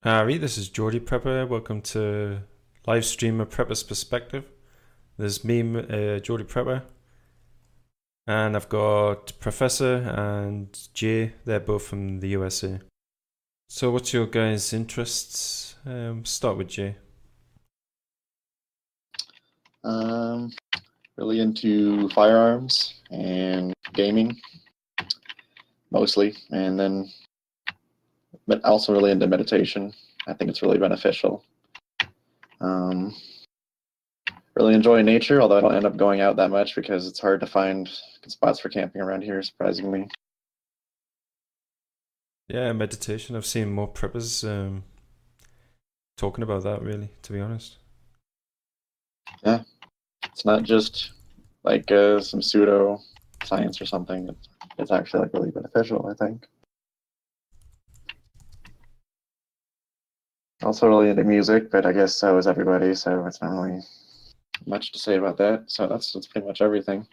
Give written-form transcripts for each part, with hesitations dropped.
Harry, this is Geordie Prepper. Welcome to Livestream a Prepper's Perspective. There's me, Geordie Prepper, and I've got Professor and Jay. They're both from the USA. So, what's your guys' interests? Start with Jay. Um, really into firearms and gaming mostly, and then but also really into meditation. I think it's really beneficial. Um, really enjoy nature, although I don't end up going out that much because it's hard to find good spots for camping around here, surprisingly. Yeah, meditation. I've seen more preppers talking about that, really, to be honest. Yeah, it's not just like some pseudo science or something. It's actually like really beneficial, I think. Also really into music, but I guess so is everybody, so it's not really much to say about that. So that's pretty much everything.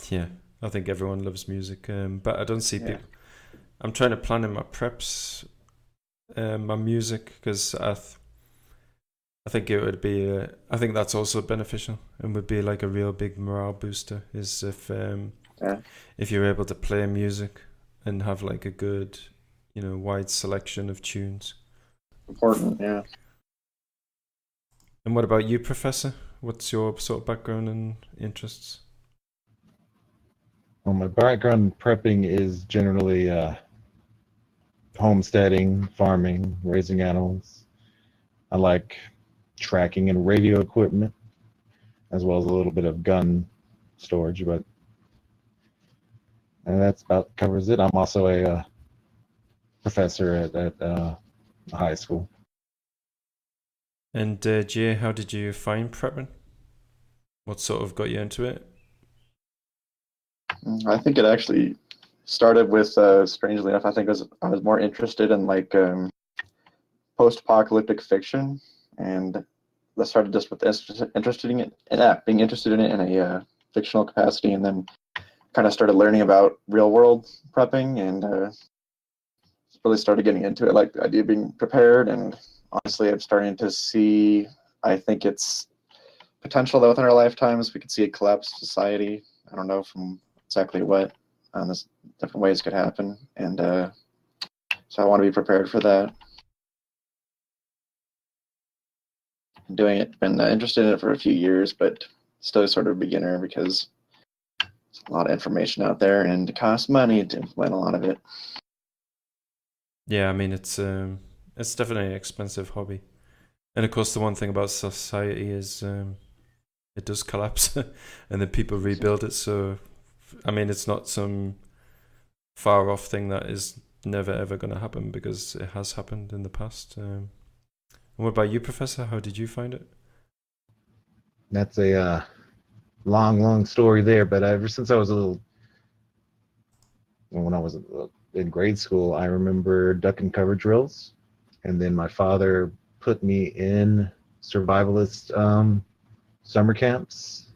Yeah, I think everyone loves music, but I don't see Yeah. people. I'm trying to plan in my preps, my music, because I think it would be. I think that's also beneficial and would be like a real big morale booster. Is Yeah. if you're able to play music and have like a good, wide selection of tunes. Important, yeah. And what about you, Professor? What's your sort of background and interests? Well, my background in prepping is generally homesteading, farming, raising animals. I like tracking and radio equipment, as well as a little bit of gun storage, but that's about covers it. I'm also a professor at high school. And Jay, how did you find prepping? What sort of got you into it? I think it actually started with, strangely enough, I was more interested in like post-apocalyptic fiction, and that started just with interested in it, being interested in it in a fictional capacity, and then kind of started learning about real-world prepping, and really started getting into it, like the idea of being prepared. And honestly, I'm starting to see. I think it's potential that within our lifetimes we could see a collapsed society. I don't know from exactly what. There's different ways it could happen, and so I want to be prepared for that. I'm doing it, been interested in it for a few years, but still sort of a beginner because there's a lot of information out there, and it costs money to implement a lot of it. Yeah, I mean it's definitely an expensive hobby. And of course, the one thing about society is it does collapse, and then people rebuild it. So, I mean, it's not some far off thing that is never ever going to happen because it has happened in the past. And what about you, Professor? How did you find it? That's a long, long story there, but ever since I was a little, when I was in grade school, I remember duck and cover drills, and then my father put me in survivalist summer camps.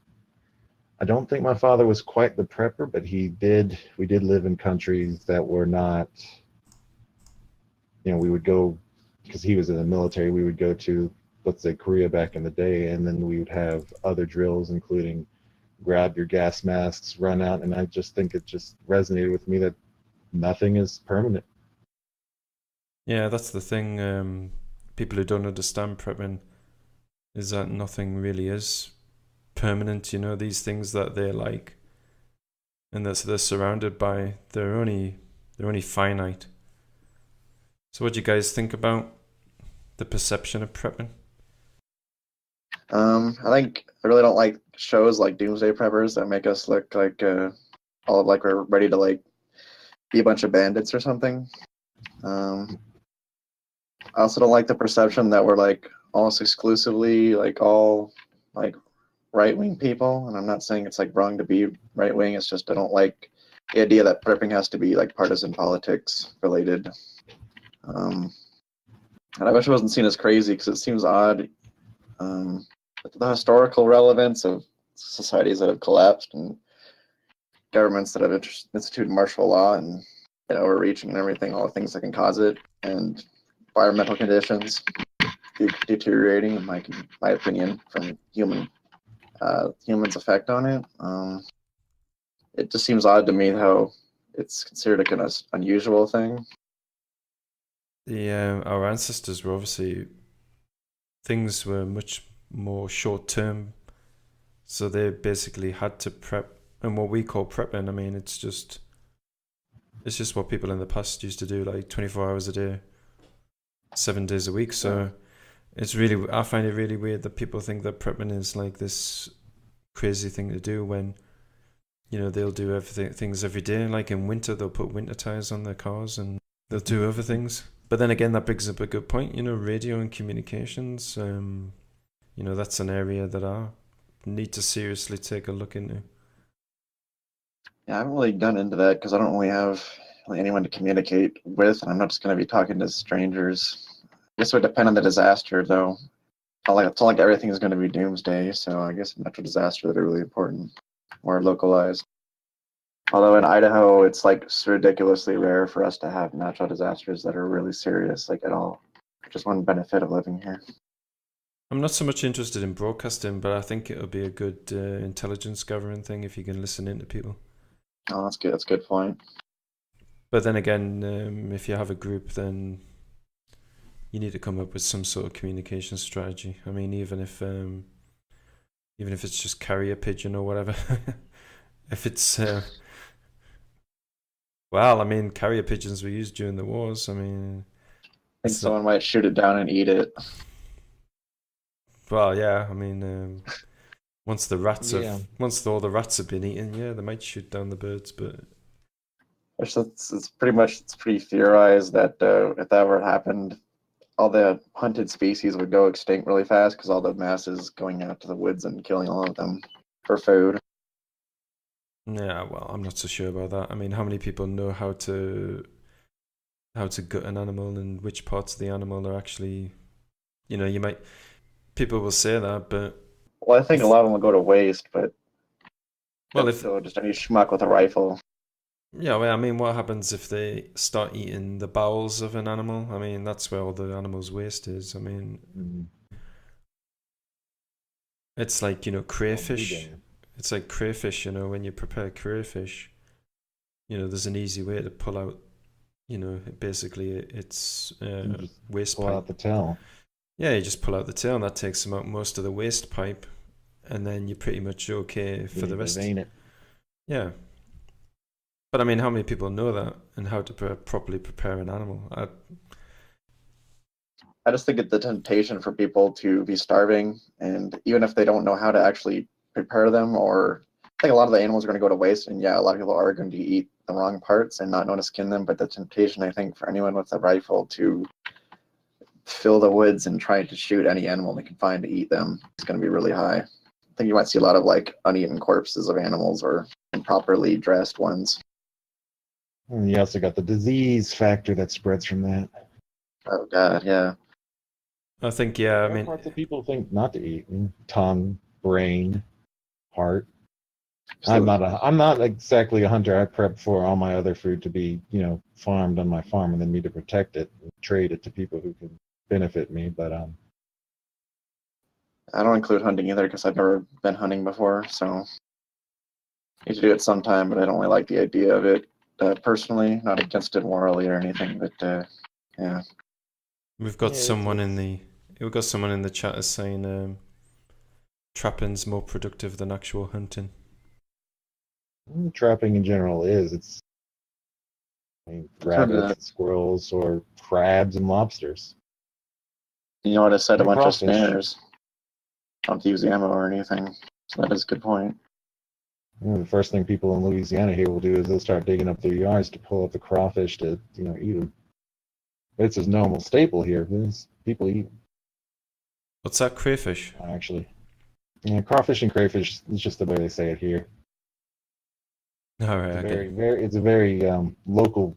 I don't think my father was quite the prepper, but he did. We did live in countries that were not. We would go because he was in the military. We would go to, let's say, Korea back in the day, and then we would have other drills, including grab your gas masks, run out, and I just think it just resonated with me that nothing is permanent. Yeah, that's the thing. People who don't understand prepping is that nothing really is permanent. You know, these things that they're like, and that they're surrounded by, they're only finite. So, what do you guys think about the perception of prepping? I think I really don't like shows like Doomsday Preppers that make us look like all like we're ready to like be a bunch of bandits or something. Um, I also don't like the perception that we're like almost exclusively like all like right wing people. And I'm not saying it's like wrong to be right wing. It's just I don't like the idea that prepping has to be like partisan politics related. Um, and I wish it wasn't seen as crazy because it seems odd. The historical relevance of societies that have collapsed and governments that have instituted martial law and overreaching and everything, all the things that can cause it. And environmental conditions deteriorating, in my opinion, from humans' effect on it. It just seems odd to me how it's considered a kind of unusual thing. Our ancestors were obviously, things were much more short term, so they basically had to prep. And what we call prepping, I mean, it's just what people in the past used to do, like 24 hours a day, 7 days a week. So it's really, I find it really weird that people think that prepping is like this crazy thing to do when, you know, they'll do things every day. Like in winter, they'll put winter tires on their cars and they'll do other things. But then again, that brings up a good point. You know, radio and communications. You know, that's an area that I need to seriously take a look into. Yeah, I haven't really done into that because I don't really have anyone to communicate with, and I'm not just going to be talking to strangers. I guess it would depend on the disaster, though. It's not like everything is going to be doomsday, so I guess natural disasters that are really important or localized. Although in Idaho, it's like ridiculously rare for us to have natural disasters that are really serious, like at all. Just one benefit of living here. I'm not so much interested in broadcasting, but I think it'll be a good intelligence gathering thing if you can listen in to people. Oh, that's good. That's a good point. But then again, if you have a group, then you need to come up with some sort of communication strategy. I mean, even if it's just carrier pigeon or whatever. If it's well, I mean, carrier pigeons were used during the wars. I mean, I think someone might shoot it down and eat it. Well, yeah. I mean, once all the rats have been eaten, yeah, they might shoot down the birds. But it's pretty theorized that if that ever happened, all the hunted species would go extinct really fast because all the masses going out to the woods and killing all of them for food. yeah, well, I'm not so sure about that. I mean, how many people know how to gut an animal and which parts of the animal are actually, you know, people will say that, but well, I think a lot of them will go to waste. But if just any schmuck with a rifle. Yeah, well, I mean, what happens if they start eating the bowels of an animal? I mean, that's where all the animal's waste is. I mean, it's like, you know, crayfish. It's like crayfish, you know, when you prepare crayfish, you know, there's an easy way to pull out, you know, basically it's waste pipe. Pull out the tail. Yeah, you just pull out the tail and that takes out most of the waste pipe, and then you're pretty much okay for the rest. Vein it. Yeah. But I mean, how many people know that and how to properly prepare an animal? I just think it's the temptation for people to be starving, and even if they don't know how to actually prepare them, or I think a lot of the animals are going to go to waste, and yeah, a lot of people are going to eat the wrong parts and not know to skin them, but the temptation, I think, for anyone with a rifle to fill the woods and try to shoot any animal they can find to eat them is going to be really high. I think you might see a lot of like uneaten corpses of animals or improperly dressed ones. And you also got the disease factor that spreads from that. Oh God, yeah. I think, yeah, I mean, parts that people think not to eat: tongue, brain, heart. I'm not exactly a hunter. I prep for all my other food to be, you know, farmed on my farm, and then me to protect it and trade it to people who can benefit me. But I don't include hunting either because I've never been hunting before, so I need to do it sometime. But I don't really like the idea of it personally. Not against it morally or anything, but yeah. We've got someone in the chat is saying trapping's more productive than actual hunting. Trapping in general it's rabbits, squirrels, or crabs and lobsters. You know what I said? A bunch crawfish. of snares. Don't use ammo or anything. So that is a good point. The first thing people in Louisiana here will do is they'll start digging up their yards to pull up the crawfish to, you know, eat them. It's a normal staple here. People eat. What's that, crayfish? Actually, yeah, crawfish and crayfish is just the way they say it here. All right, it's a very local,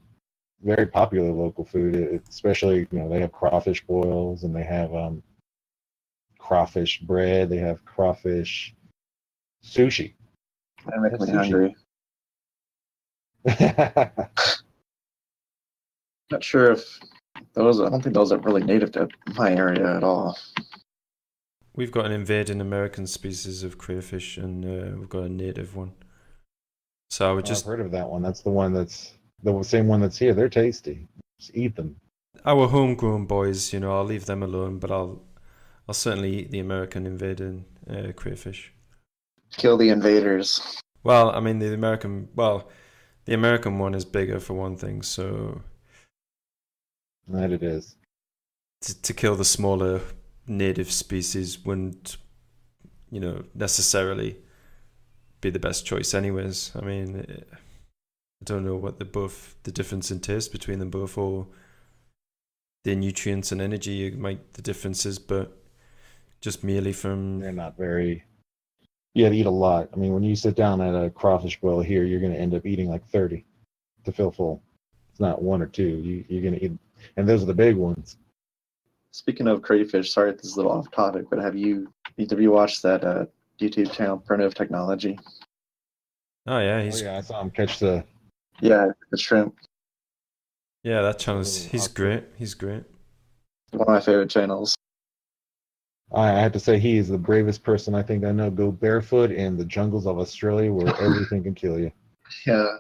very popular local food. Especially, you know, they have crawfish boils and they have crawfish bread. They have crawfish sushi. That makes me hungry. Not sure if Those, I don't think those are really native to my area at all. We've got an invading American species of crayfish, and we've got a native one. So I would I've just heard of that one. That's the one that's the same one that's here. They're tasty. Just eat them. our homegrown boys, I'll leave them alone, but I'll certainly eat the American invading crayfish. Kill the invaders. Well, I mean the American one is bigger for one thing, so That it is. to kill the smaller native species wouldn't, necessarily be the best choice anyways. I mean, I don't know what the difference in taste between them both, or the nutrients and energy might the differences, but just merely from They're not very. You have to eat a lot. I mean, when you sit down at a crawfish boil here, you're going to end up eating like 30 to feel full. It's not one or two. You're going to eat, and those are the big ones. Speaking of crayfish, sorry this is a little off topic, but have you watched that YouTube channel, Primitive Technology? oh yeah, I saw him catch the. Yeah, the shrimp. Yeah, that channel's he's great. One of my favorite channels. I have to say he is the bravest person I think I know. Go barefoot in the jungles of Australia where everything can kill you. Yeah.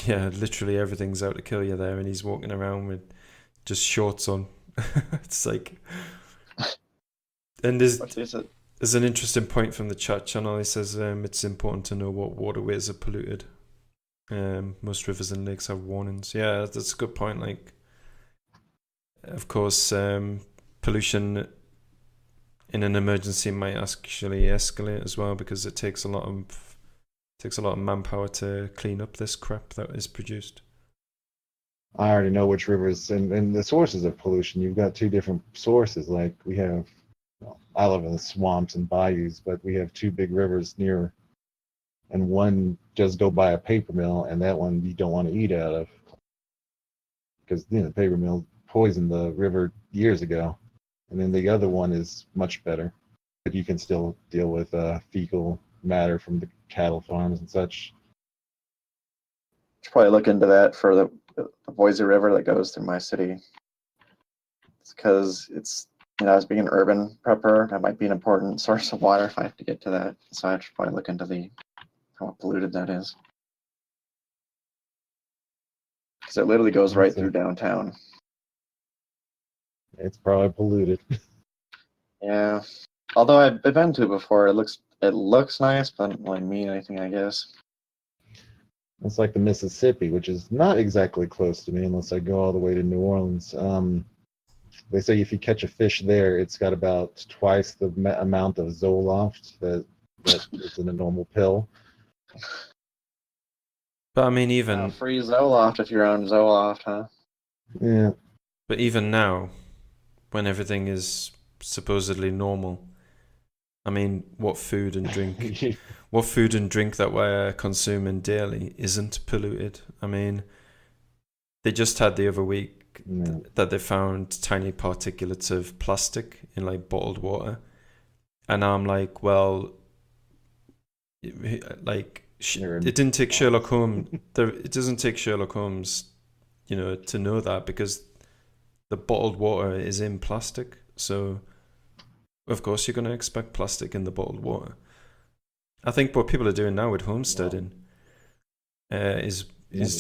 Yeah, literally everything's out to kill you there, and he's walking around with just shorts on. It's like, and there's an interesting point from the chat channel. He says it's important to know what waterways are polluted. Most rivers and lakes have warnings. Yeah, that's a good point. Like, of course, pollution in an emergency might actually escalate as well, because it takes a lot of manpower to clean up this crap that is produced. I already know which rivers and the sources of pollution. You've got two different sources. Like we have, I live in the swamps and bayous, but we have two big rivers near, and one just go by a paper mill, and that one you don't want to eat out of because the paper mill poisoned the river years ago. And then the other one is much better, but you can still deal with fecal matter from the cattle farms and such. Should probably look into that for the Boise River that goes through my city. It's because it's, as being an urban prepper, that might be an important source of water if I have to get to that. So I should probably look into how polluted that is. Because it literally goes right through downtown. It's probably polluted. Yeah. Although I've been to it before, it looks nice, but doesn't really mean anything, I guess. It's like the Mississippi, which is not exactly close to me unless I go all the way to New Orleans. They say if you catch a fish there, it's got about twice the amount of Zoloft that is in a normal pill. But I mean, even free Zoloft if you're on Zoloft, huh? Yeah. But even now, when everything is supposedly normal, I mean, what food and drink that we're consuming daily isn't polluted? I mean, they just had the other week that they found tiny particulates of plastic in like bottled water, and I'm like, well, like it didn't take Sherlock Holmes. It doesn't take Sherlock Holmes, to know that, because the bottled water is in plastic, so of course you're going to expect plastic in the bottled water. I think what people are doing now with homesteading is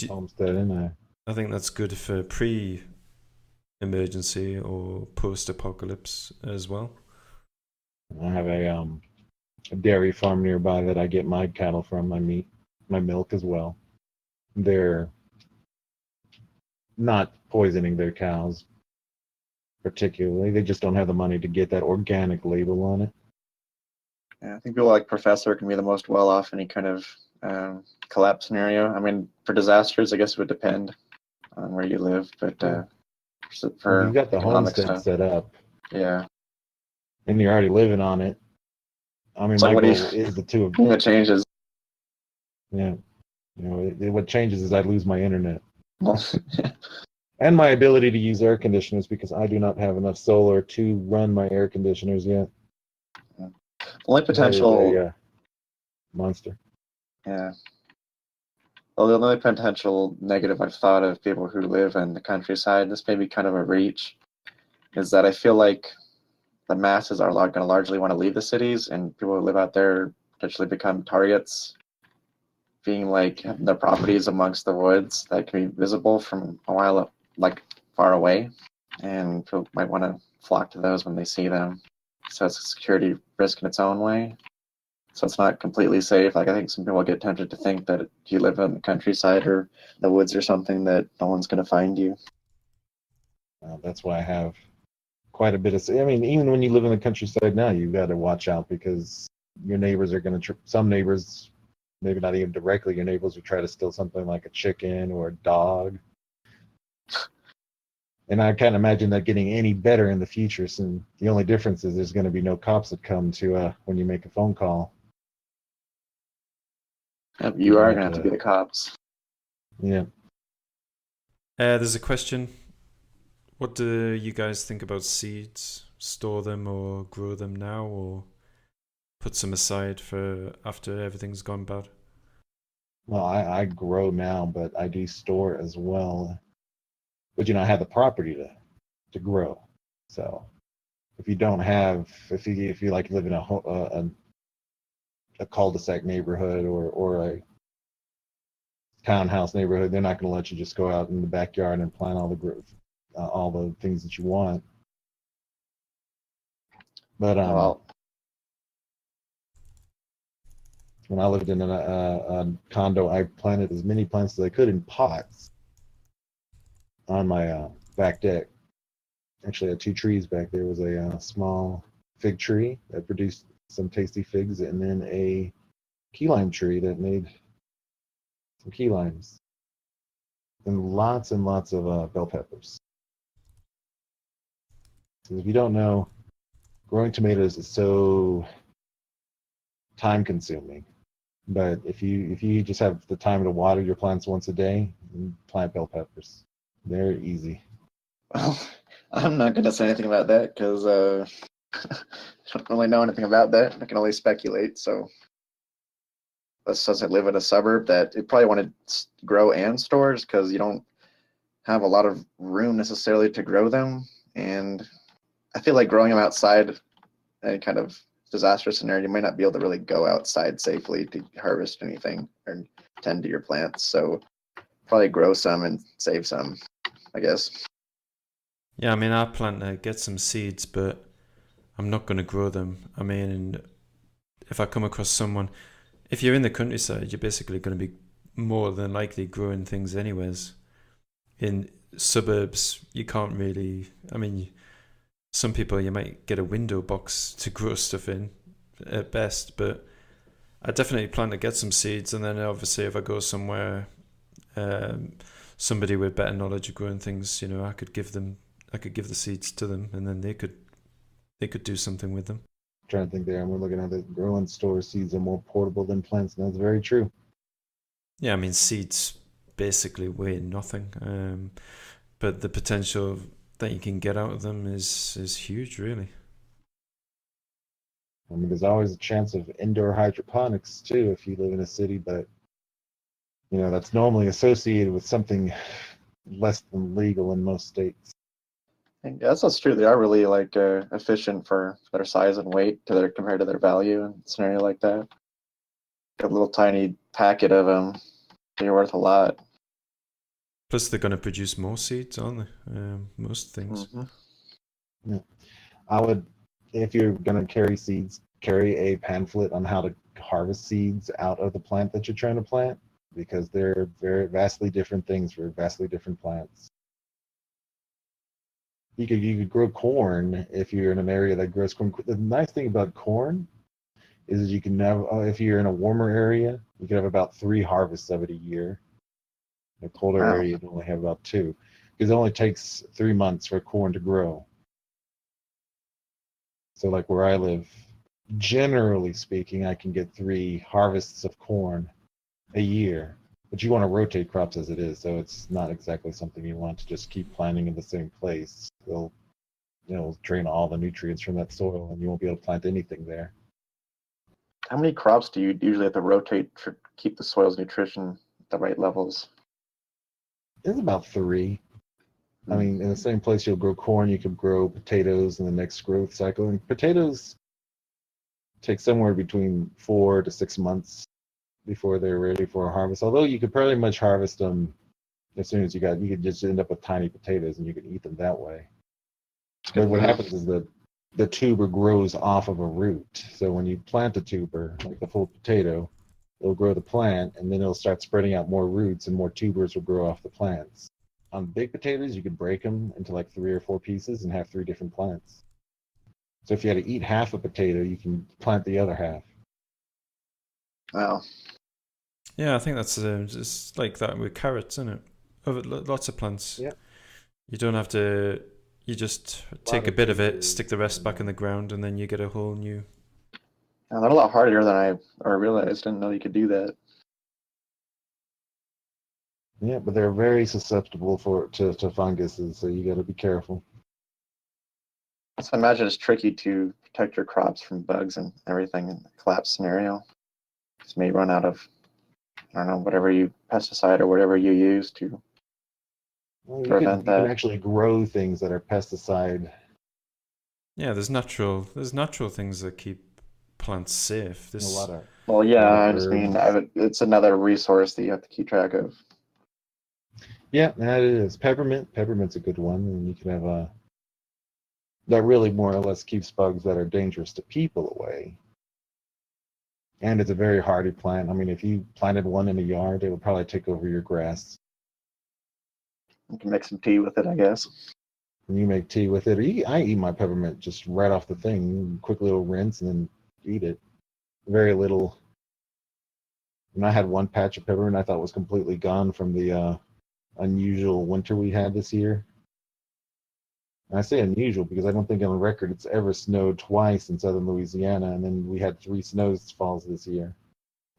homesteading. I think that's good for pre-emergency or post-apocalypse as well. I have a dairy farm nearby that I get my cattle from, my meat, my milk as well. They're not poisoning their cows particularly. They just don't have the money to get that organic label on it. Yeah, I think people like Professor can be the most well-off in any kind of collapse scenario. I mean, for disasters, I guess it would depend on where you live, but for you've got the homestead stuff, set up. Yeah. And you're already living on it. I mean, my goal is the two of them. It changes. Yeah. What changes is I lose my internet. And my ability to use air conditioners, because I do not have enough solar to run my air conditioners yet. Only potential monster. Yeah. Well, the only potential negative I've thought of people who live in the countryside, this may be kind of a reach, is that I feel like the masses are going to largely want to leave the cities, and people who live out there potentially become targets, being like their properties amongst the woods that can be visible from a while, like far away, and people might want to flock to those when they see them. So it's a security risk in its own way. So it's not completely safe. Like I think some people get tempted to think that if you live in the countryside or the woods or something, that no one's going to find you. That's why I have quite a bit of. I mean, even when you live in the countryside now, you've got to watch out because your neighbors are going to. Some neighbors, maybe not even directly, your neighbors will try to steal something like a chicken or a dog. And I can't imagine that getting any better in the future. So the only difference is there's going to be no cops that come to when you make a phone call. You are going But, to have to be the cops. Yeah. There's a question. What do you guys think about seeds? Store them or grow them now, or put some aside for after everything's gone bad? Well, I grow now, but I do store as well. But I have the property to grow. So if you don't have, if you like live in a cul-de-sac neighborhood or a townhouse neighborhood, they're not going to let you just go out in the backyard and plant all the things that you want. But Well, when I lived in a condo, I planted as many plants as I could in pots on my back deck. Actually, I had 2 trees back there. Was a small fig tree that produced some tasty figs, and then a key lime tree that made some key limes, and lots of bell peppers. So if you don't know, growing tomatoes is so time consuming. But if you just have the time to water your plants once a day, plant bell peppers. They're easy. well, I'm not going to say anything about that because I don't really know anything about that. I can only speculate. So, since I live in a suburb, that it probably want to grow and stores because you don't have a lot of room necessarily to grow them. And I feel like growing them outside, any kind of disaster scenario, you might not be able to really go outside safely to harvest anything or tend to your plants. So probably grow some and save some, I guess. Yeah, I mean, I plan to get some seeds, but I'm not going to grow them. I mean, if I come across someone, if you're in the countryside, you're basically going to be more than likely growing things anyways. In suburbs, you can't really. I mean, some people you might get a window box to grow stuff in at best, but I definitely plan to get some seeds, and then obviously if I go somewhere, somebody with better knowledge of growing things, I could give the seeds to them, and then they could do something with them. I'm trying to think there, and we're looking at the growing store seeds are more portable than plants, and that's very true. Yeah, I mean seeds basically weigh nothing, but the potential that you can get out of them is huge, really. I mean, there's always a chance of indoor hydroponics too if you live in a city, but that's normally associated with something less than legal in most states. I guess that's true. They are really like efficient for their size and weight compared to their value in a scenario like that. A little tiny packet of them, they're worth a lot. Plus, they're going to produce more seeds, aren't they? Most things. Mm-hmm. Yeah. I would, if you're going to carry seeds, carry a pamphlet on how to harvest seeds out of the plant that you're trying to plant, because they're very vastly different things for vastly different plants. You could grow corn if you're in an area that grows corn. The nice thing about corn is you can have, if you're in a warmer area, you can have about 3 harvests of it a year. In a colder Wow. area, you only have about 2, because it only takes 3 months for corn to grow. So like where I live, generally speaking, I can get 3 harvests of corn a year. But you want to rotate crops as it is, so it's not exactly something you want to just keep planting in the same place. It'll drain all the nutrients from that soil, and you won't be able to plant anything there. How many crops do you usually have to rotate to keep the soil's nutrition the right levels? It's about 3. I mean, in the same place you'll grow corn, you can grow potatoes in the next growth cycle. And potatoes take somewhere between 4 to 6 months before they're ready for a harvest. Although you could pretty much harvest them as soon as you could just end up with tiny potatoes and you could eat them that way. But what happens is that the tuber grows off of a root. So when you plant a tuber, like the full potato, it'll grow the plant and then it'll start spreading out more roots and more tubers will grow off the plants. On big potatoes, you could break them into like 3 or 4 pieces and have 3 different plants. So if you had to eat half a potato, you can plant the other half. Wow. Yeah, I think that's just like that with carrots, isn't it? Lots of plants. Yeah. You don't have to. You just take a bit of it, stick the rest back in the ground, and then you get a whole new. They're a lot harder than I realized. Didn't know you could do that. Yeah, but they're very susceptible to funguses, so you got to be careful. So I imagine it's tricky to protect your crops from bugs and everything in a collapse scenario. Because you may run out of, I don't know, whatever pesticide or whatever you use to prevent You can that. actually grow things that are pesticide. Yeah, there's natural things that keep plants safe. A lot of Well, yeah, I just herbs. mean it's another resource that you have to keep track of. Yeah, that is peppermint. Peppermint's a good one, and you can have that really more or less keeps bugs that are dangerous to people away. And it's a very hardy plant. I mean, if you planted one in a yard, it would probably take over your grass. You can make some tea with it, I guess. And you make tea with it. I eat my peppermint just right off the thing, quick little rinse, and then eat it. Very little. And I had one patch of peppermint I thought was completely gone from the unusual winter we had this year. And I say unusual because I don't think on the record it's ever snowed twice in southern Louisiana, and then we had 3 snowfalls this year.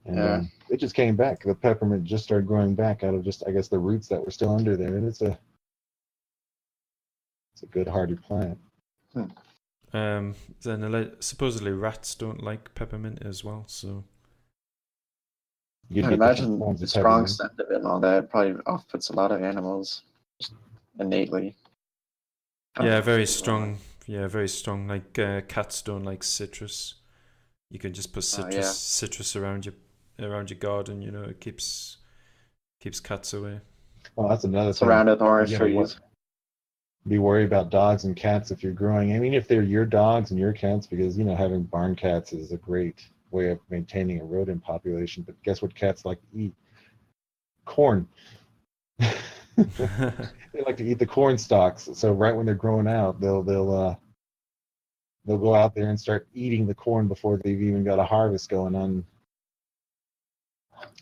And it just came back. The peppermint just started growing back out of just, I guess, the roots that were still under there. And it's a good hardy plant. Then supposedly rats don't like peppermint as well, so. You I imagine the strong scent of it and all that probably off-puts a lot of animals just innately. Yeah, very strong. Yeah, very strong. Like cats don't like citrus. You can just put citrus around your garden. You know, it keeps cats away. Well, that's another thing. Surrounded with orange trees. Be worried about dogs and cats if you're growing. I mean, if they're your dogs and your cats, because having barn cats is a great way of maintaining a rodent population. But guess what cats like to eat? Corn. They like to eat the corn stalks. So right when they're growing out, they'll go out there and start eating the corn before they've even got a harvest going on.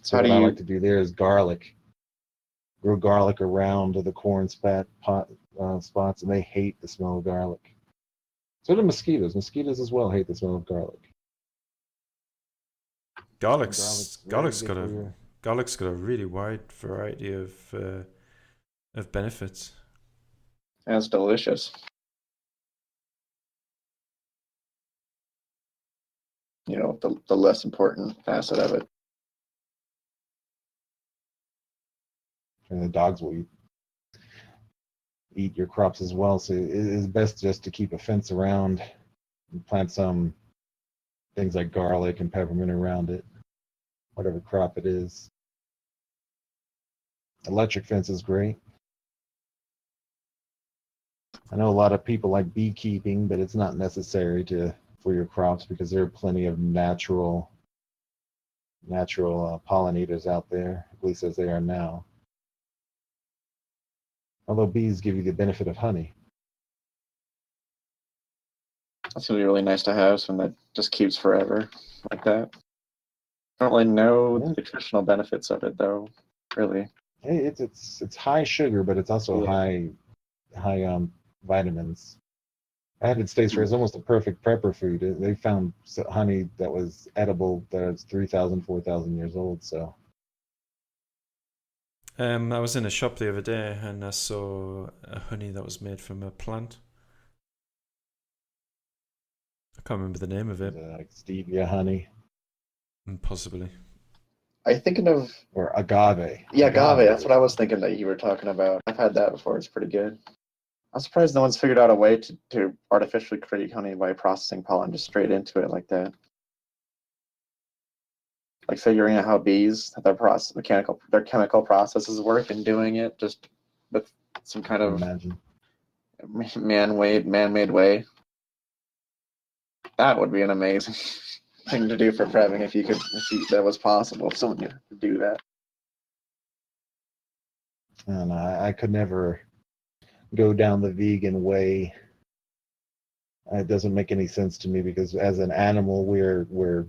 So what I like to do there is garlic. Grow garlic around the corn spots, and they hate the smell of garlic. So do mosquitoes. Mosquitoes as well hate the smell of garlic. Garlic's got a really wide variety of benefits. And it's delicious. You know, the less important facet of it. And the dogs will eat your crops as well. So it is best just to keep a fence around and plant some things like garlic and peppermint around it, whatever crop it is. Electric fence is great. I know a lot of people like beekeeping, but it's not necessary for your crops because there are plenty of natural pollinators out there, at least as they are now. Although bees give you the benefit of honey. That's going to be really nice to have, something that just keeps forever like that. I don't really know the nutritional benefits of it, though, really. Hey, it's high sugar, but it's also high vitamins. I had it states where it's almost a perfect prepper food. They found honey that was edible that's 3,000, 4,000 years old. So. I was in a shop the other day and I saw a honey that was made from a plant. I can't remember the name of it. Like stevia honey. Possibly. I'm thinking of or agave. yeah, agave. That's is what I was thinking that you were talking about. I've had that before. It's pretty good. I'm surprised no one's figured out a way to artificially create honey by processing pollen just straight into it like that. Like figuring out how bees their chemical processes work and doing it just with some I kind can of imagine. man-made way. That would be an amazing thing to do for prepping if that was possible. If someone could do that. And I could never go down the vegan way. It doesn't make any sense to me because as an animal, we're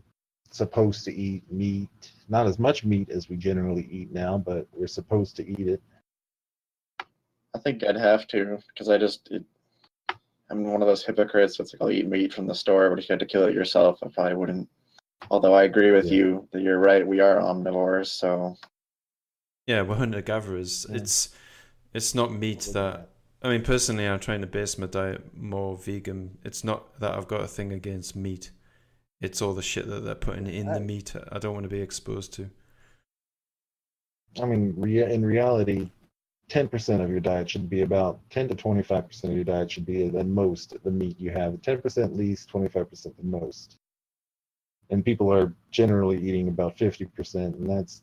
supposed to eat meat. Not as much meat as we generally eat now, but we're supposed to eat it. I think I'd have to because I'm one of those hypocrites that's like I'll eat meat from the store, but if you had to kill it yourself, I probably wouldn't. Although I agree with Yeah. you that you're right, we are omnivores, so Yeah, we're hunter gatherers. Yeah. It's not meat that. I mean, personally, I'm trying to base my diet more vegan. It's not that I've got a thing against meat. It's all the shit that they're putting in the meat I don't want to be exposed to. I mean, in reality, 10% of your diet should be about 10 to 25% of your diet should be at most the meat you have. 10% least, 25% the most. And people are generally eating about 50%, and that's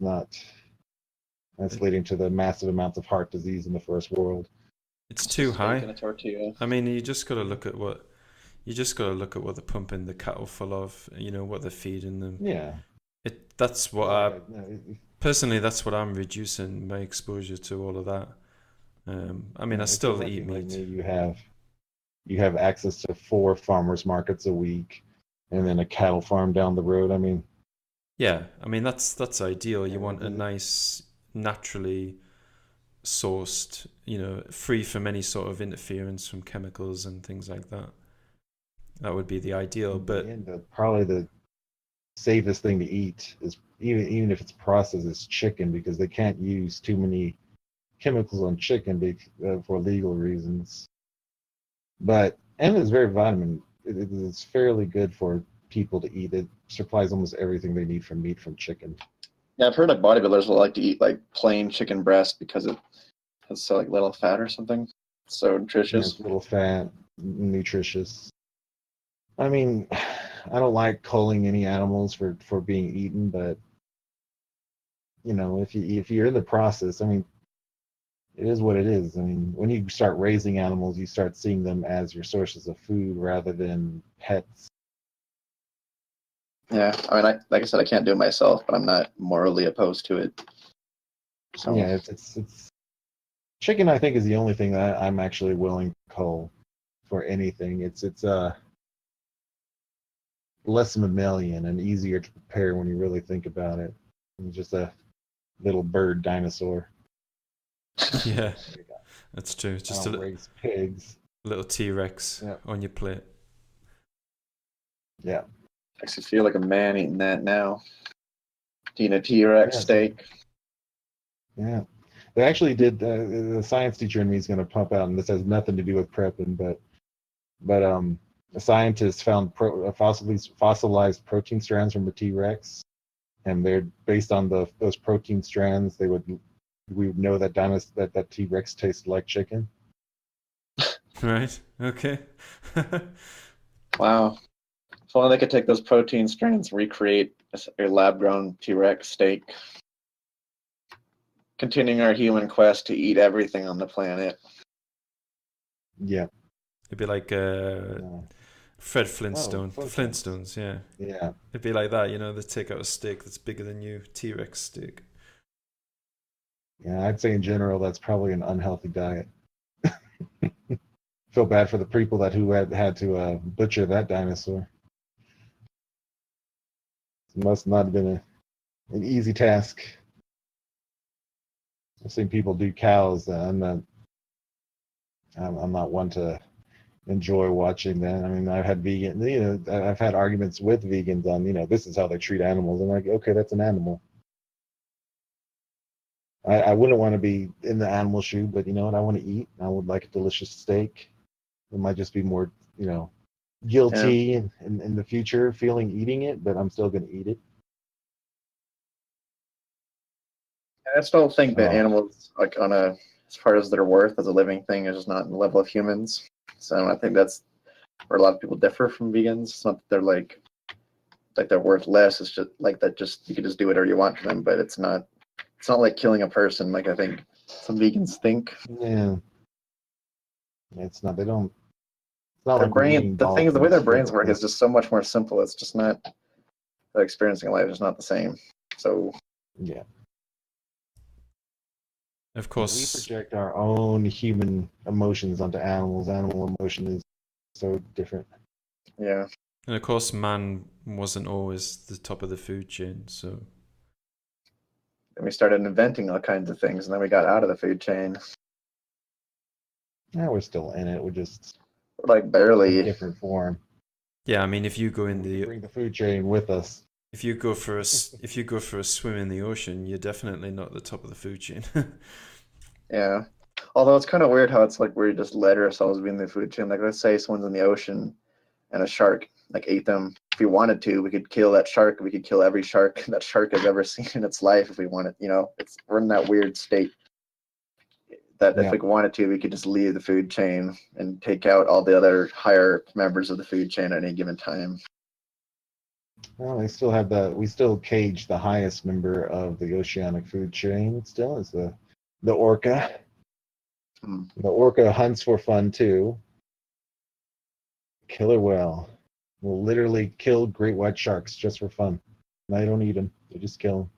leading to the massive amounts of heart disease in the first world. It's too high. a tortilla. I mean, you just got to look at what they're pumping the cattle full of. You know what they're feeding them. Yeah. That's what Personally, that's what I'm reducing my exposure to all of that. I mean, I if still you're eat lucky like meat. me, you have access to 4 farmers markets a week, and then a cattle farm down the road. I mean, Yeah, I mean that's ideal. You yeah, want a nice, naturally sourced, free from any sort of interference from chemicals and things like that. That would be the ideal. in the But end, probably the safest thing to eat is even if it's processed, is chicken because they can't use too many chemicals on chicken for legal reasons. And it's very vitamin. It's fairly good for people to eat. It supplies almost everything they need from meat from chicken. Yeah, I've heard of bodybuilders will like to eat like plain chicken breast because it has so like little fat or something. It's so Yeah, nutritious. it's a little fat, nutritious. I mean, I don't like culling any animals for being eaten, but if you're in the process, I mean, it is what it is. I mean, when you start raising animals, you start seeing them as your sources of food rather than pets. Yeah, I mean, like I said, I can't do it myself, but I'm not morally opposed to it. So Yeah, it's chicken. I think is the only thing that I'm actually willing to cull for anything. It's less mammalian and easier to prepare when you really think about it. It's just a little bird dinosaur. yeah, that's true. It's I just don't a raise pigs. little T-Rex Yeah. on your plate. Yeah. makes you feel like a man eating that now. Eating a T-Rex Yeah, steak. Yeah. They actually did. The science teacher in me is going to pump out, and this has nothing to do with prepping, but the scientists found fossilized protein strands from the T-Rex, and they're based on those protein strands. We would know that T-Rex tasted like chicken. Right. Okay. Wow. If only they could take those protein strands, recreate a lab-grown T-Rex steak. Continuing our human quest to eat everything on the planet. Yeah. It'd be like Fred Flintstone. The Flintstones, yeah. Yeah. It'd be like that, they take out a steak that's bigger than you, T-Rex steak. Yeah, I'd say in general that's probably an unhealthy diet. Feel bad for the people who had to butcher that dinosaur. It must not have been an easy task. I've seen people do cows. I'm not one to enjoy watching that. I mean, I've had arguments with vegans on, this is how they treat animals. I'm like, okay, that's an animal. I wouldn't want to be in the animal shoe, but you know what? I want to eat. I would like a delicious steak. It might just be more, guilty in the future feeling eating it, but I'm still going to eat it. I still think that Oh, animals, like on a as far as their worth as a living thing, is just not on the level of humans. So I think that's where a lot of people differ from vegans. It's not that they're like they're worth less. It's just like that. Just you can just do whatever you want to them, but it's not. It's not like killing a person. Like I think some vegans think yeah. It's not. They don't. It's not their like we're brain. eating The thing is, the way their dolphins brains for. work is just so much more simple. It's just not. The experiencing life is not the same. So Yeah. Of We course, project our own human emotions onto animals. Animal emotion is so different. yeah, and of course, man wasn't always the top of the food chain. So and we started inventing all kinds of things, and then we got out of the food chain. Yeah, we're still in it. We're just Like in barely. different form. yeah, I mean, if you go in We can the bring the food chain with us. if you go for a swim in the ocean, you're definitely not at the top of the food chain. Yeah. Although it's kind of weird how it's like we just let ourselves be in the food chain. Like let's say someone's in the ocean and a shark like ate them. If we wanted to, we could kill that shark. We could kill every shark that shark has ever seen in its life if we wanted. You know, it's we're in that weird state that if Yeah. we wanted to, we could just leave the food chain and take out all the other higher members of the food chain at any given time. Well, they still have the. We still cage the highest member of the oceanic food chain. Still is the orca. Hmm. The orca hunts for fun too. Killer whale will literally kill great white sharks just for fun. They don't eat them; they just kill them.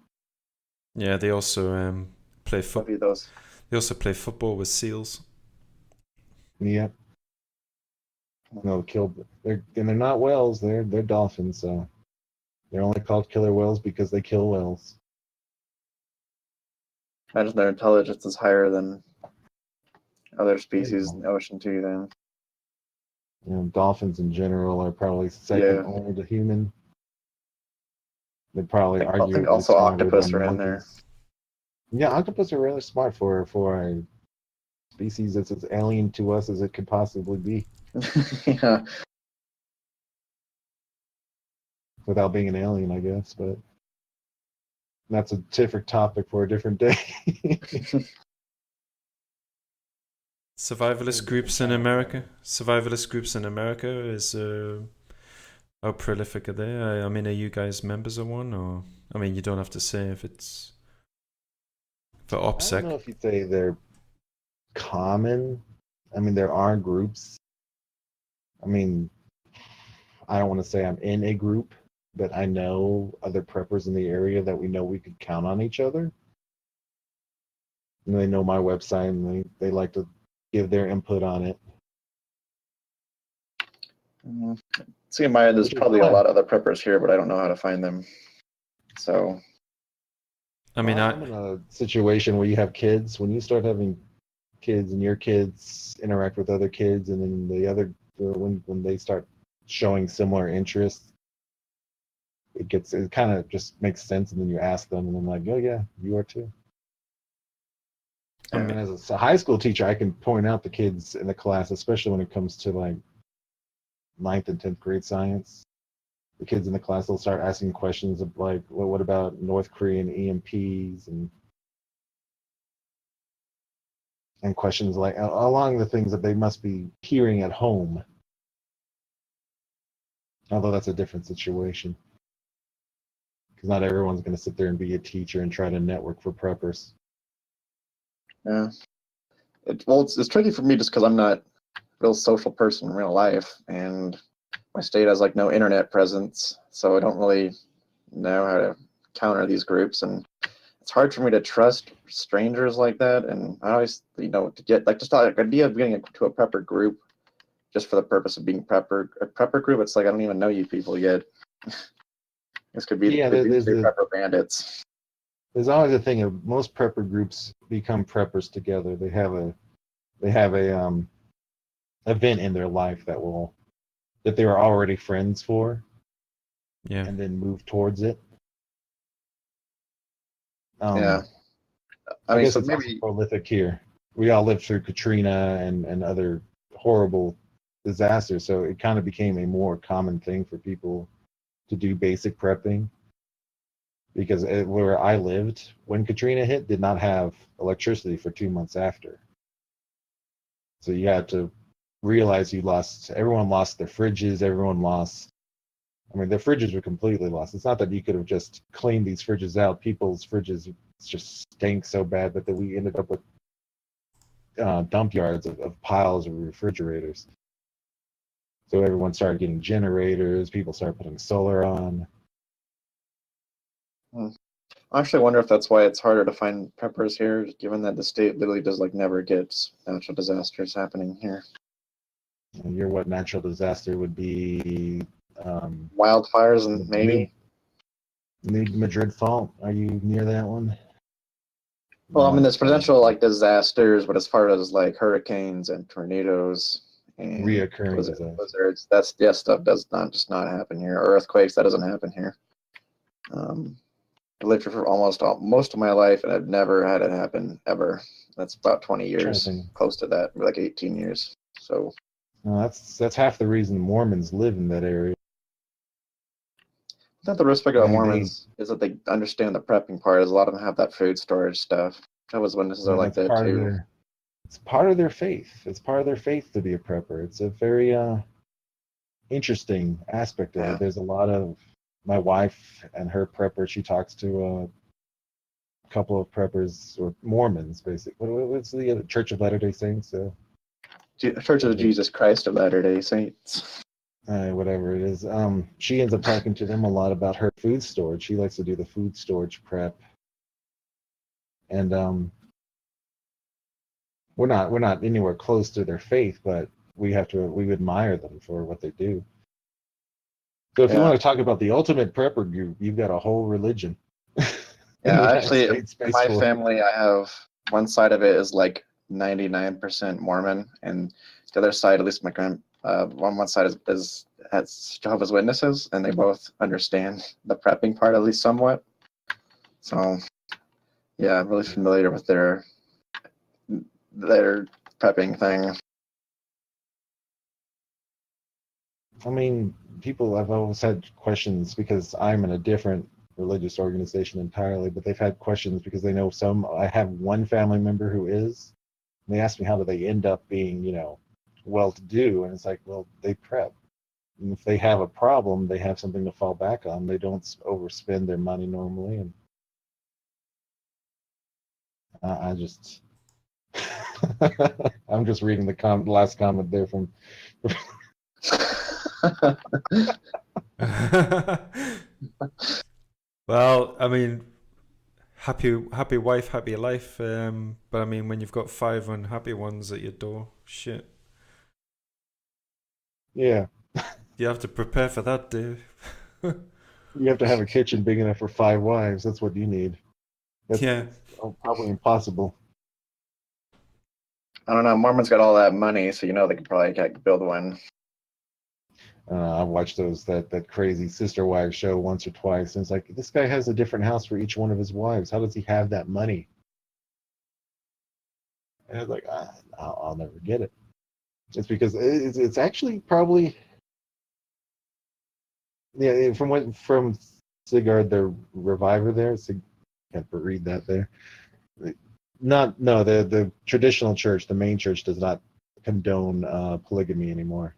Yeah, they also play What foot. be those? They also play football with seals. Yep. No, kill. They're not whales. They're dolphins. So they're only called killer whales because they kill whales. Imagine their intelligence is higher than other There you species in go. the ocean too. Then Dolphins in general are probably second yeah, only to human. They'd probably I think arguably also smarter octopus than are in there. monkeys. Yeah, octopus are really smart for a species that's as alien to us as it could possibly be, Yeah. without being an alien, I guess. But that's a different topic for a different day. Survivalist groups in America. Survivalist groups in America is how prolific are they? I mean, are you guys members of one, or I mean, you don't have to say if it's for I don't know OPSEC. if you'd say they're common. I mean, there are groups. I mean, I don't want to say I'm in a group, but I know other preppers in the area that we know we could count on each other. And they know my website and they like to give their input on it. See, in my head, there's Which is probably a fine. lot of other preppers here, but I don't know how to find them. So I mean, I'm in a situation where you have kids. When you start having kids and your kids interact with other kids, and then when they start showing similar interests, it kind of just makes sense. And then you ask them, and I'm like, oh yeah, you are too. I yeah, And mean, as a high school teacher, I can point out the kids in the class, especially when it comes to like ninth and 10th grade science. The kids in the class will start asking questions of like, well, what about North Korean EMPs and questions like along the things that they must be hearing at home. Although that's a different situation because not everyone's going to sit there and be a teacher and try to network for preppers. yeah. It's tricky for me just because I'm not a real social person in real life, and my state has like no internet presence, so I don't really know how to counter these groups, and it's hard for me to trust strangers like that. And I always, to get like just the idea of getting to a prepper group just for the purpose of being a prepper group. It's like I don't even know you people yet. This could be Yeah, the there's Doomsday Prepper bandits. there's always a thing of most prepper groups become preppers together. They have a event in their life that they were already friends for, yeah. and then move towards it. Yeah, I I mean, guess so it's also maybe prolific here. We all lived through Katrina and other horrible disasters, so it kind of became a more common thing for people to do basic prepping. because where I lived when Katrina hit did not have electricity for 2 months after. So you had to realize everyone lost their fridges, everyone lost. I mean, their fridges were completely lost. It's not that you could have just cleaned these fridges out. People's fridges just stank so bad that we ended up with dump yards of piles of refrigerators. So everyone started getting generators. People started putting solar on. I actually wonder if that's why it's harder to find preppers here, given that the state literally does like never gets natural disasters happening here. And your what natural disaster would be? Wildfires and maybe. New Madrid fault. Are you near that one? Well, I No, mean, it's there's potential like disasters, but as far as like hurricanes and tornadoes and reoccurring disaster. blizzards, stuff does not happen here. Or earthquakes, that doesn't happen here. I lived here for most of my life, and I've never had it happen ever. That's about 20 years, close to that, like 18 years. So that's half the reason Mormons live in that area. not the respect of Mormons is that they understand the prepping part. Is a lot of them have that food storage stuff. Jehovah's Witnesses are like that too. It's part of their faith. It's part of their faith to be a prepper. It's a very interesting aspect of it. There's a lot of my wife and her prepper. She talks to a couple of preppers or Mormons, basically. What's the other Church of Latter-day Saints? Church of Jesus Christ of Latter-day Saints. Whatever it is. She ends up talking to them a lot about her food storage. She likes to do the food storage prep, and we're not anywhere close to their faith, but we admire them for what they do. So if you want to talk about the ultimate prepper group, you've got a whole religion. Yeah, actually, in my family, I have one side of it is like 99% Mormon, and the other side, at least my one side has Jehovah's Witnesses, and they both understand the prepping part at least somewhat. So, yeah, I'm really familiar with their prepping thing. I mean, I've always had questions because I'm in a different religious organization entirely, but they've had questions because they know I have one family member who is, and they ask me how do they end up being, well-to-do, and it's like, well, they prep. And if they have a problem, they have something to fall back on. They don't overspend their money normally, and I just, I'm just reading the last comment there from. Well, I mean, happy wife, happy life. But I mean, when you've got 5 unhappy ones at your door, shit. Yeah. You have to prepare for that, dude. You have to have a kitchen big enough for 5 wives. That's what you need. That's probably impossible. I don't know. Mormons got all that money, so they could probably build one. I've watched that crazy Sister Wives show once or twice, and it's like, this guy has a different house for each one of his wives. How does he have that money? And I was like, I'll never get it. It's because it's actually probably, yeah, from Sigurd the Reviver there. Can't read that there. The traditional church, the main church, does not condone polygamy anymore.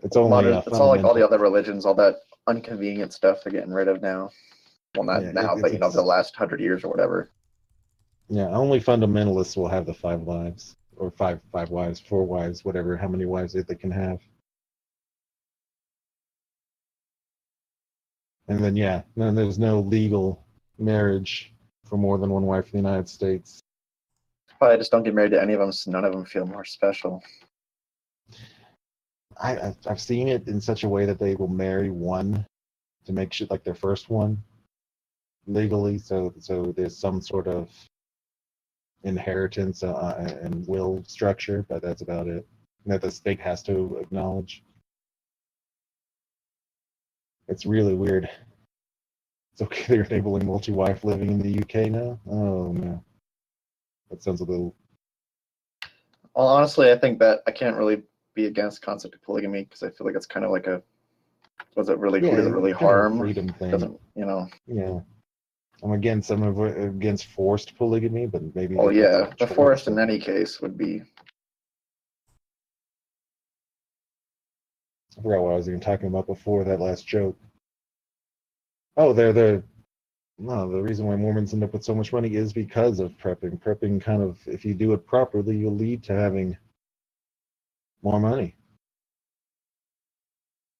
It's only it's all like all the other religions, all that inconvenient stuff they're getting rid of now. Well, not now, but the last 100 years or whatever. Yeah, only fundamentalists will have the 5 wives, or five wives, 4 wives, whatever, how many wives they can have. And then there's no legal marriage for more than 1 wife in the United States. Probably just don't get married to any of them, so none of them feel more special. I've seen it in such a way that they will marry one to make shit like their first one legally, so there's some sort of inheritance and will structure, but that's about it. And that the state has to acknowledge. It's really weird. It's okay they're enabling multi-wife living in the UK now? Oh, no. That sounds a little... Well, honestly, I think that I can't really be against the concept of polygamy because I feel like it's kind of like a Does it Yeah, really it's kind of a harm? freedom thing. Doesn't, you know? Yeah. I'm against forced polygamy, but maybe Well, if that's a yeah, the choice. forest in any case would be. I forgot what I was even talking about before that last joke. Oh, they're no, the reason why Mormons end up with so much money is because of prepping. Prepping kind of, if you do it properly, you'll lead to having more money.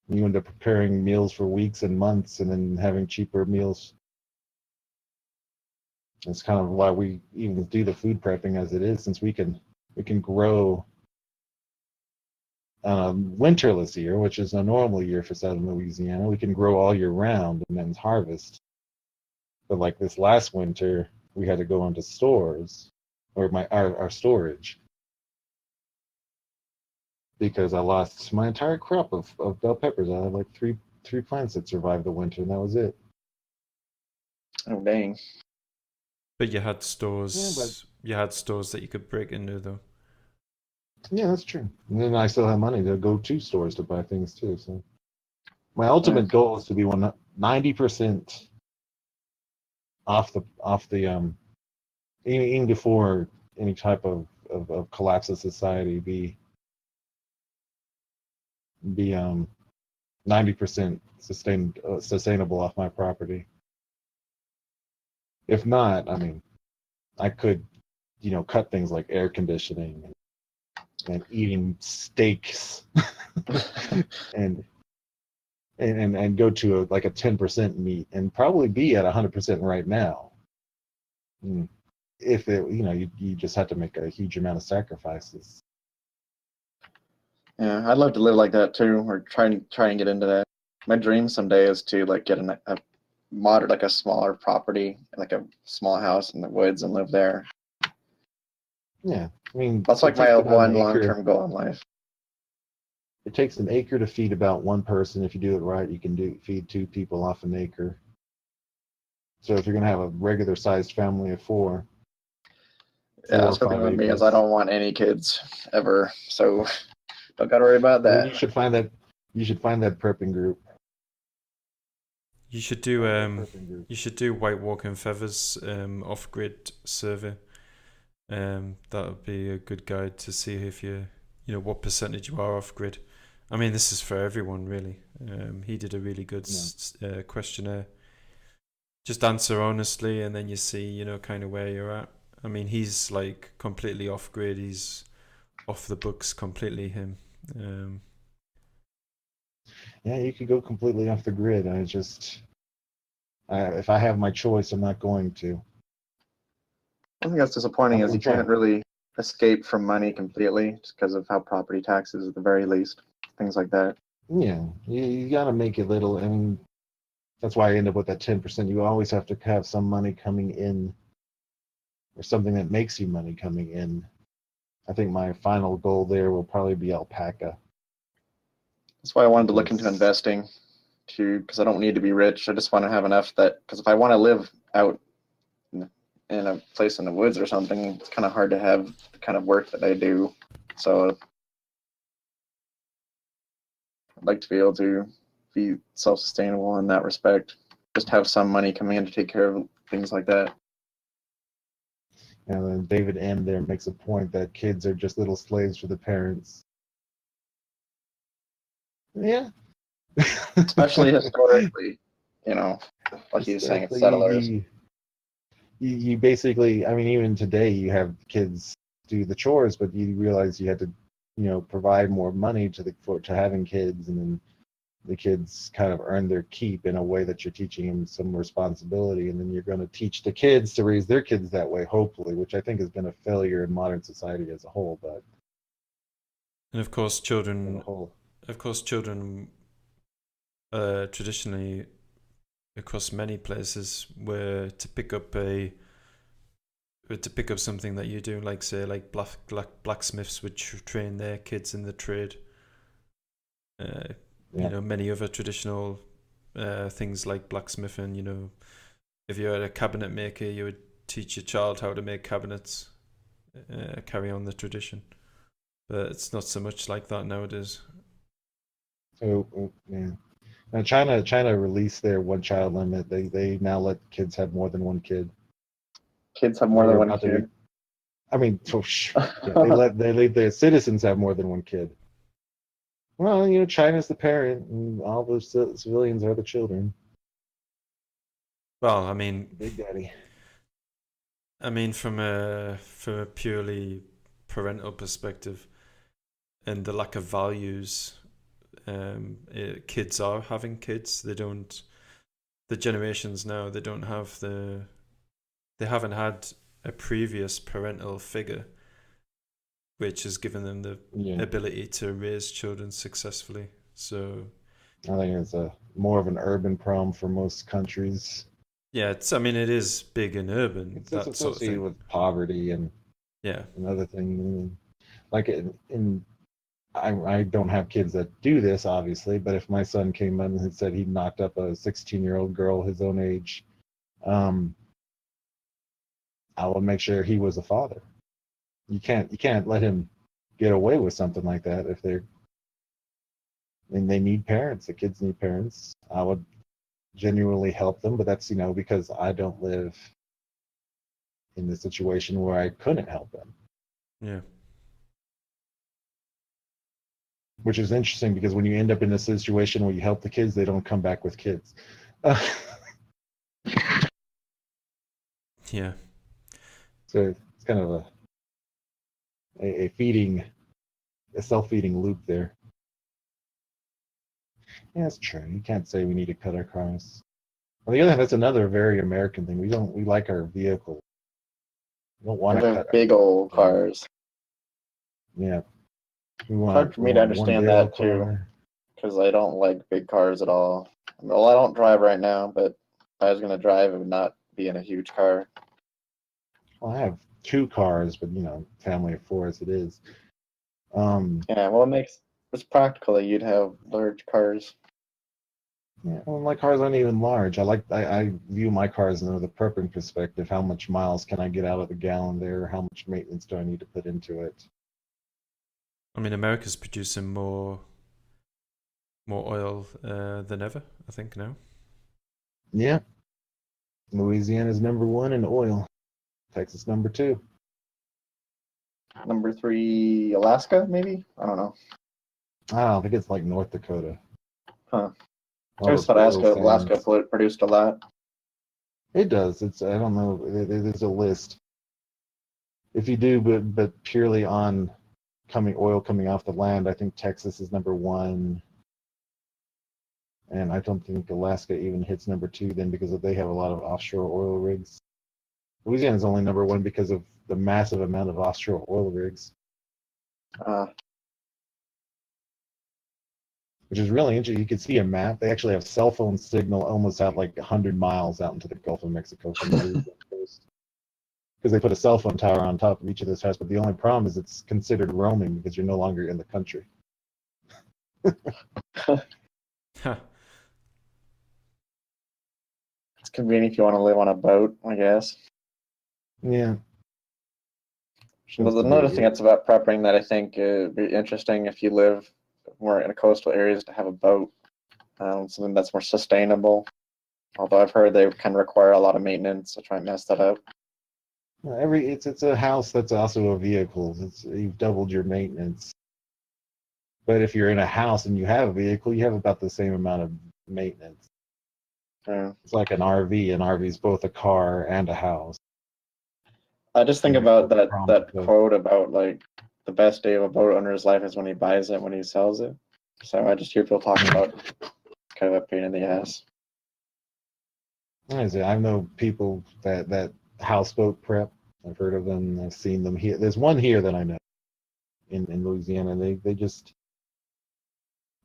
You end up preparing meals for weeks and months and then having cheaper meals. That's kind of why we even do the food prepping as it is, since we can grow winterless year, which is a normal year for southern Louisiana. We can grow all year round and then harvest. But like this last winter, we had to go into stores or our storage because I lost my entire crop of bell peppers. I had like three plants that survived the winter, and that was it. Oh, dang. But you had stores. Yeah, but You had stores that you could break into, though. yeah, that's true. And then I still have money to go to stores to buy things too. So my Yeah. ultimate goal is to be 90% off the even before any type of collapse of society, be 90% sustainable off my property. If not, I mean, I could, cut things like air conditioning and eating steaks and and go to like a 10% meat and probably be at 100% right now. If it, you just have to make a huge amount of sacrifices. Yeah, I'd love to live like that too, or try and get into that. My dream someday is to like get a moderate, like a smaller property, like a small house in the woods, and live there. Yeah, I mean, That's like my one long-term goal in life. It takes an acre to feed about one person. If you do it right, you can feed 2 people off an acre. So if you're going to have a regular sized family of 4 Yeah, or that's the thing 5 with me is acres, I don't want any kids ever, so don't gotta worry about then that. you should find that prepping group. You should do Find that prepping group. you should do White Walking Feathers off grid survey. That would be a good guide to see if what percentage you are off grid. I mean, this is for everyone really. He did a really good questionnaire. Just answer honestly, and then you see kind of where you're at. I mean, he's like completely off grid. He's off the books completely. Him. Yeah, you could go completely off the grid. If I have my choice, I'm not going to. One thing that's disappointing I'm is gonna you try. can't really escape from money completely just because of how property taxes, at the very least, things like that. Yeah, you got to make it little. I mean, that's why I end up with that 10%. You always have to have some money coming in, or something that makes you money coming in. I think my final goal there will probably be alpaca. That's why I wanted to look into investing too, because I don't need to be rich. I just want to have enough because if I want to live out in a place in the woods or something, it's kind of hard to have the kind of work that I do. So I'd like to be able to be self-sustainable in that respect. Just have some money coming in to take care of things like that. And then David M. there makes a point that kids are just little slaves for the parents. Yeah. Especially historically, like he was saying, it's settlers. You basically, I mean, even today you have kids do the chores, but you realize you had to, provide more money to having kids, and then the kids kind of earn their keep in a way that you're teaching them some responsibility, and then you're going to teach the kids to raise their kids that way, hopefully, which I think has been a failure in modern society as a whole. But and of course, children traditionally across many places were to pick up something that you do, like say like blacksmiths would train their kids in the trade. Many other traditional things like blacksmithing. If you had a cabinet maker, you would teach your child how to make cabinets, carry on the tradition. But it's not so much like that nowadays. Oh yeah. Now China released their one child limit. They now let kids have more than one kid. Kids have more than We're one about to be. kid. I mean, yeah, they let their citizens have more than one kid. Well, China's the parent, and all the civilians are the children. Well, Big Daddy. from a purely parental perspective, and the lack of values, kids are having kids. They don't. The generations now, they haven't had a previous parental figure, which has given them the Yeah, ability to raise children successfully. So I think it's a more of an urban problem for most countries. yeah, it is big and urban, It's that sort of associated thing. with poverty and Yeah. other things. Like I don't have kids that do this, obviously, but if my son came in and said he knocked up a 16-year-old girl his own age, um, I would make sure he was a father. You can't let him get away with something like that if they're and they need parents. The kids need parents. I would genuinely help them, but that's because I don't live in the situation where I couldn't help them. Yeah. Which is interesting because when you end up in a situation where you help the kids, they don't come back with kids. Yeah. So it's kind of a self-feeding loop there. Yeah, that's true. You can't say we need to cut our cars. On the other hand, that's another very American thing. We like our vehicles. We don't want And to they're cut our big old cars. cars. Yeah, we It's hard want for we me to want one understand big old that too, car. because I don't like big cars at all. Well, I don't drive right now, but if I was gonna drive, it would not be in a huge car. Well, I have two cars, but family of four as it is. Yeah, well, it's practical that you'd have large cars. Yeah, well, my cars aren't even large. I view my cars in the prepping perspective. How much miles can I get out of the gallon there? How much maintenance do I need to put into it? America's producing more oil than ever, I think now. Yeah, Louisiana's number one in oil. Texas number two. Number three, Alaska, maybe? I don't know. I think it's like North Dakota. Huh. All I just those thought oil Alaska sands. produced a lot. It does. I don't know. There's a list. If you do, but purely on oil coming off the land, I think Texas is number one, and I don't think Alaska even hits number two then because they have a lot of offshore oil rigs. Louisiana is only number one because of the massive amount of offshore oil rigs, Uh, which is really interesting. You can see a map. They actually have cell phone signal almost out like 100 miles out into the Gulf of Mexico from the Louisiana coast. Because they put a cell phone tower on top of each of those towers, but the only problem is it's considered roaming because you're no longer in the country. Huh. it's convenient if you want to live on a boat, I guess. Yeah. There's Shows to another be thing that's about prepping that I think would be interesting if you live more in coastal areas to have a boat, something that's more sustainable. Although I've heard they can require a lot of maintenance, so try and mess that up. it's a house that's also a vehicle. You've doubled your maintenance. But if you're in a house and you have a vehicle, you have about the same amount of maintenance. Yeah. It's like an RV. An RV is both a car and a house. I just think And about there's that problems with that both. quote about like the best day of a boat owner's life is when he buys it, when he sells it. So I just hear people talking about kind of a pain in the ass. I know people that houseboat prep. I've heard of them. I've seen them here. There's one here that I know in Louisiana. They just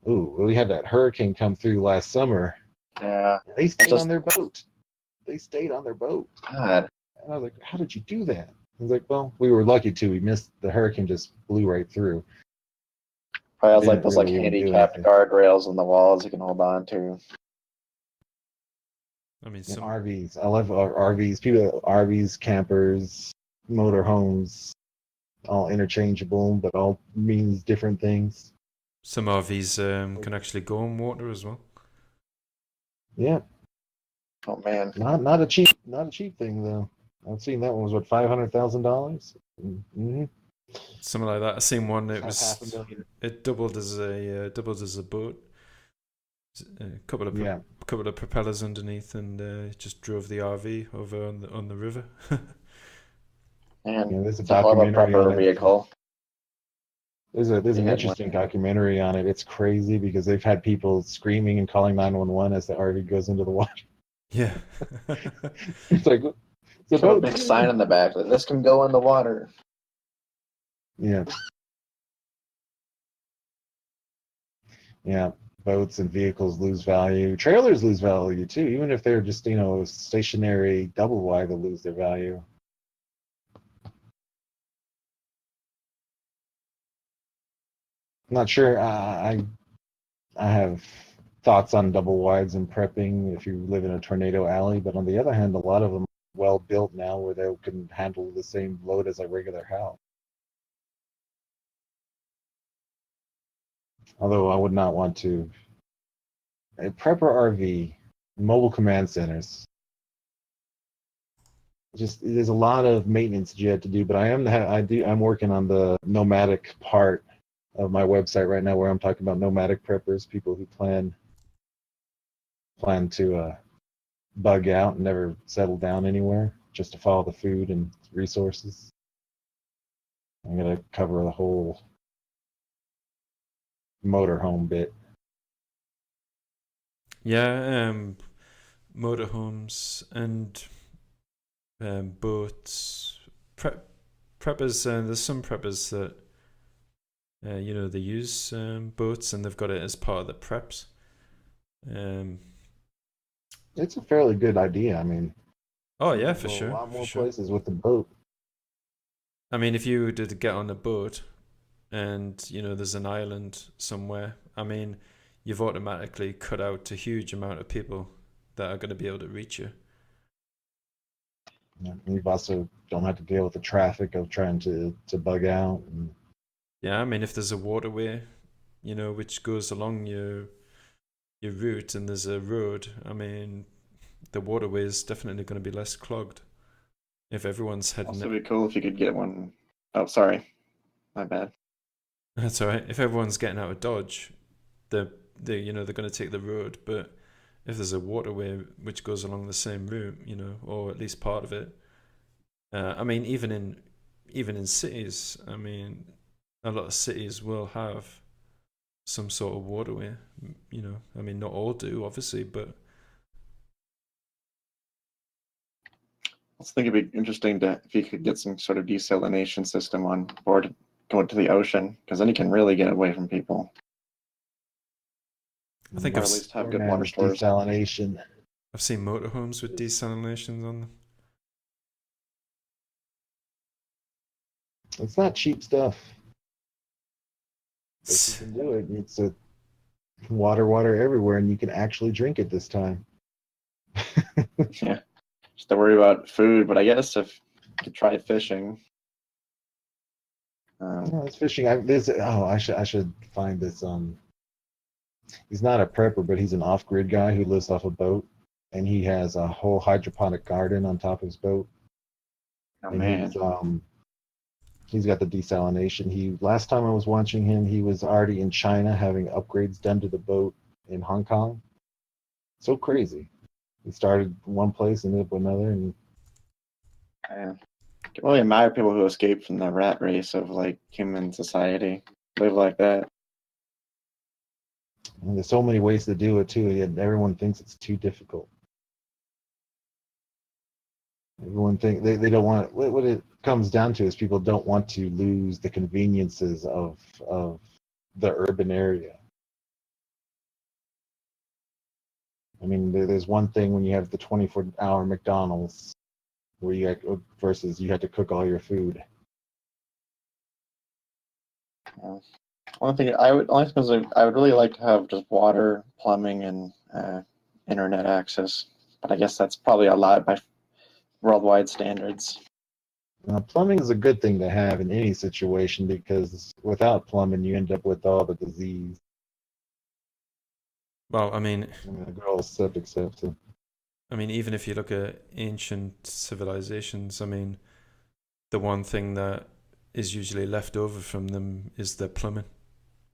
we had that hurricane come through last summer. Yeah, They it's stayed on just their boat. They stayed on their boat. God. And I was like, how did you do that? I was like, well, we were lucky too. We missed the hurricane, just blew right through. Probably has like Didn't those like really even do handicapped anything. guardrails on the walls you can hold on to. And Some RVs. I love RVs. People, RVs, campers, motorhomes, all interchangeable, but all means different things. some RVs can actually go on water as well. Yeah, Oh man. not a cheap thing though. I've seen that one was what $500,000. Mm-hmm. Something like that. I seen one. It Half a was million. it doubled as a boat. A Yeah, couple of propellers underneath, and just drove the RV over on the river. Man, yeah. There's a it's a hell of a documentary on prepper it. vehicle. There's You an had one. interesting documentary on it. It's crazy because they've had people screaming and calling 911 as the RV goes into the water. Yeah. It's like it's Put a about big sign in the back that this can go in the water. yeah, yeah. Boats and vehicles lose value. Trailers lose value too, even if they're just stationary double wide, they lose their value. I'm not sure. I have thoughts on double wides and prepping if you live in a tornado alley, but on the other hand, a lot of them are well built now where they can handle the same load as a regular house. Although I would not want to. A prepper RV, mobile command centers. Just there's a lot of maintenance that you have to do, but I'm working on the nomadic part of my website right now where I'm talking about nomadic preppers, people who plan to bug out and never settle down anywhere just to follow the food and resources. I'm gonna cover the whole motorhome bit. Yeah, motorhomes and boats. Preppers. There's some preppers that they use boats and they've got it as part of the preps. Um, It's a fairly good idea. I mean, oh you yeah, can for go a sure, lot for more sure. places with the boat. I mean, if you did get on a boat and there's an island somewhere, I mean, you've automatically cut out a huge amount of people that are going to be able to reach you. You've also don't have to deal with the traffic of trying to bug out. And, Yeah, I mean, if there's a waterway, which goes along your route and there's a road, I mean, the waterway is definitely going to be less clogged if everyone's heading Also, it. be cool if you could get one. Oh, sorry, my bad. That's all right. If everyone's getting out of Dodge, they're going to take the road, but if there's a waterway which goes along the same route, or at least part of it, I mean, even in cities, I mean, a lot of cities will have some sort of waterway. I mean, not all do, obviously, but I also think it'd be interesting to if you could get some sort of desalination system on board going to the ocean, because then you can really get away from people, I think or I've at least have or good water manage stores. desalination. I've seen motorhomes with desalinations on them. It's not cheap stuff. If you can do it, it's a water everywhere, and you can actually drink it this time. Yeah, just to worry about food. But I guess if you could try fishing. No, it's fishing. I should find this. He's not a prepper, but he's an off-grid guy who lives off a boat, and he has a whole hydroponic garden on top of his boat, Oh and man, he's got the desalination. He last time I was watching him, he was already in China having upgrades done to the boat in Hong Kong. So crazy. He started one place and ended up another, and I can really admire people who escape from the rat race of like human society, live like that. there's so many ways to do it too. Yet everyone thinks it's too difficult. Everyone think they don't want what it comes down to is people don't want to lose the conveniences of the urban area. I mean, there's one thing when you have the 24-hour McDonald's where versus you had to cook all your food. One thing only because I would really like to have just water, plumbing, and internet access. But I guess that's probably a lot by worldwide standards. Plumbing is a good thing to have in any situation because without plumbing, you end up with all the disease. Well, I mean, I mean, a good old septic system. even if you look at ancient civilizations, I mean, the one thing that is usually left over from them is their plumbing.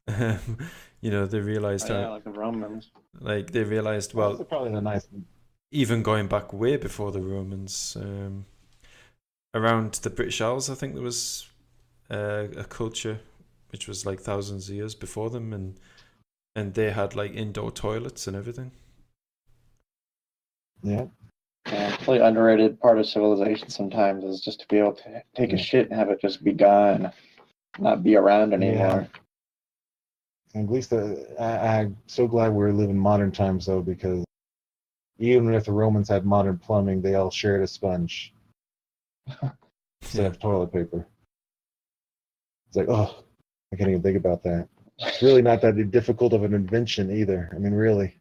They realized Oh, yeah, how, like the Romans. like, they realized, Well, those well, are probably the nice. even going back way before the Romans, around the British Isles, I think there was a culture which was like thousands of years before them, and they had like indoor toilets and everything. Yeah, Yeah, it's really underrated part of civilization sometimes is just to be able to take a yeah, shit and have it just be gone, not be around yeah. anymore. At least I'm so glad we're living modern times though, because even if the Romans had modern plumbing, they all shared a sponge instead Yeah. of toilet paper. It's like, oh, I can't even think about that. It's really not that difficult of an invention either. I mean, really.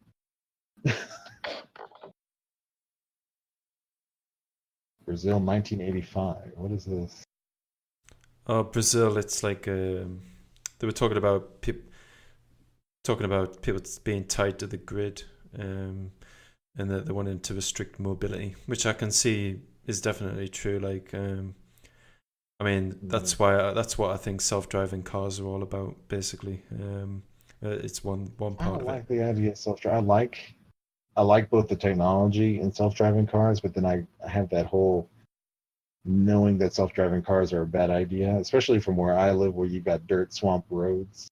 Brazil, 1985. What is this? Oh, Brazil, it's like they were talking about people being tied to the grid, and that they wanted to restrict mobility, which I can see is definitely true. Like, Yeah. that's what I think self-driving cars are all about. Basically, it's one I part don't of it. like the idea of self-driving. I like both the technology and self-driving cars, but then I have that whole knowing that self-driving cars are a bad idea, especially from where I live, where you've got dirt swamp roads.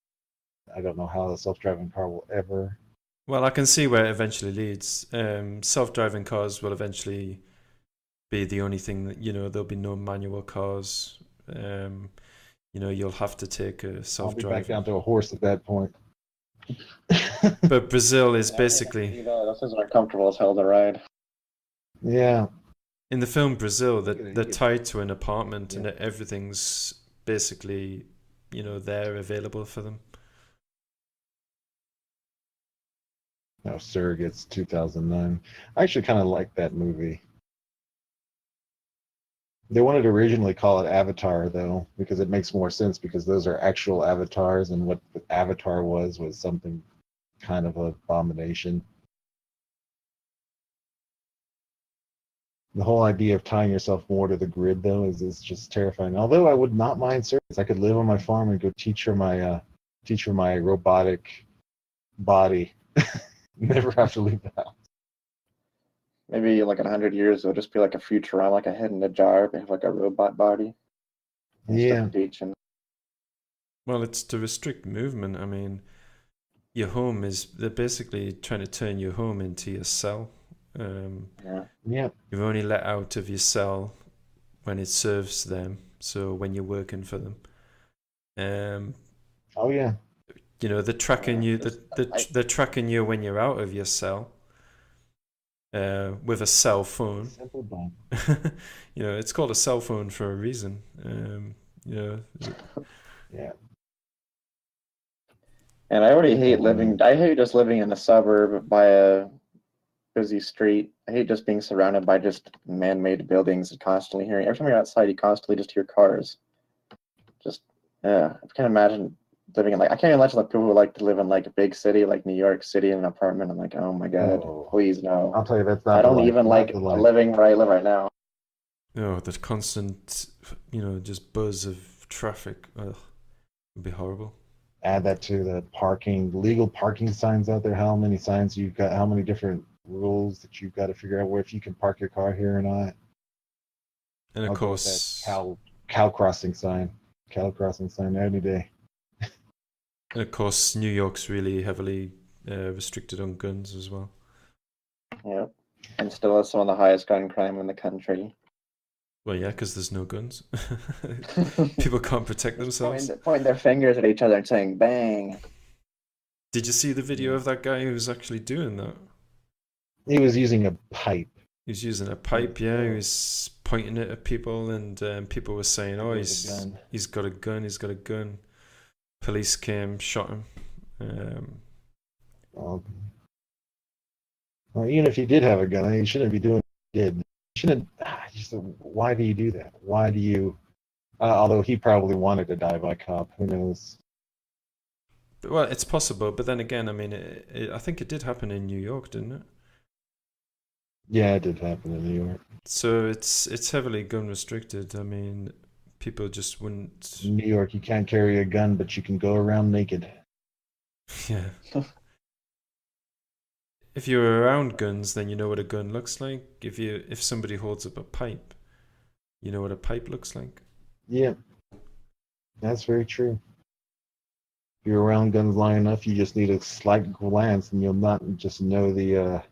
I don't know how a self-driving car will ever. Well, I can see where it eventually leads. Self-driving cars will eventually be the only thing that there'll be no manual cars. You'll have to take a I'll be back self-driving. down to a horse at that point. But Brazil is Yeah, I hate to basically see that. This isn't comfortable as hell to ride. Yeah. in the film Brazil that You they're get, tied to an apartment yeah. and that everything's basically there available for them. No, Surrogates, 2009. I actually kind of like that movie. They wanted to originally call it Avatar, though, because it makes more sense because those are actual avatars, and what the Avatar was something kind of an abomination. The whole idea of tying yourself more to the grid, though, is just terrifying. Although I would not mind service, I could live on my farm and go teach her my robotic body. Never have to leave the house. Maybe like in 100 years, it'll just be like a Futurama, like a head in a jar. They have like a robot body and stuff Yeah, to teach. And Well, it's to restrict movement. Your home is they're basically trying to turn your home into your cell. yeah, yeah. You're only let out of your cell when it serves them. So when you're working for them, um, Oh yeah. they're tracking yeah. you. Just They're tracking you when you're out of your cell, with a cell phone. Simple bond. It's called a cell phone for a reason. You know, Yeah. and I already hate Definitely. living. I hate just living in a suburb by a busy street. I hate just being surrounded by just man-made buildings and constantly hearing. Every time you're outside, you constantly just hear cars. Just yeah, I can't imagine living in like I can't imagine like people who like to live in like a big city like New York City in an apartment. I'm like, oh my god, Oh, please no. I'll tell you, that's I not the don't life. even Not like the life. living where I live right now. the constant, just buzz of traffic. Ugh, it'd be horrible. Add that to the legal parking signs out there. How many signs you've got? How many different rules that you've got to figure out where if you can park your car here or not? And of I'll go with that course, cow crossing sign. Cow crossing sign any day. New York's really heavily restricted on guns as well. Yeah, and still has some of the highest gun crime in the country. Well, yeah, because there's no guns. People can't protect Just themselves. pointing their fingers at each other and saying "bang." Did you see the video Yeah. of that guy who was actually doing that? He was using a pipe. He was using a pipe, yeah. He was pointing it at people, and people were saying, "Oh, With a gun. he's got a gun. He's got a gun." Police came, shot him. Well, even if he did have a gun, he shouldn't be doing what he did. He shouldn't. Just, why do you do that? Why do you? Although he probably wanted to die by cop. Who knows? Well, it's possible, but then again, I mean, I think it did happen in New York, didn't it? Yeah, it did happen in New York. So it's heavily gun restricted. I mean, people just wouldn't. In New York, you can't carry a gun, but you can go around naked. Yeah. If you're around guns, then you know what a gun looks like. If somebody holds up a pipe, you know what a pipe looks like. Yeah, that's very true. If you're around guns long enough, you just need a slight glance, and you'll not just know that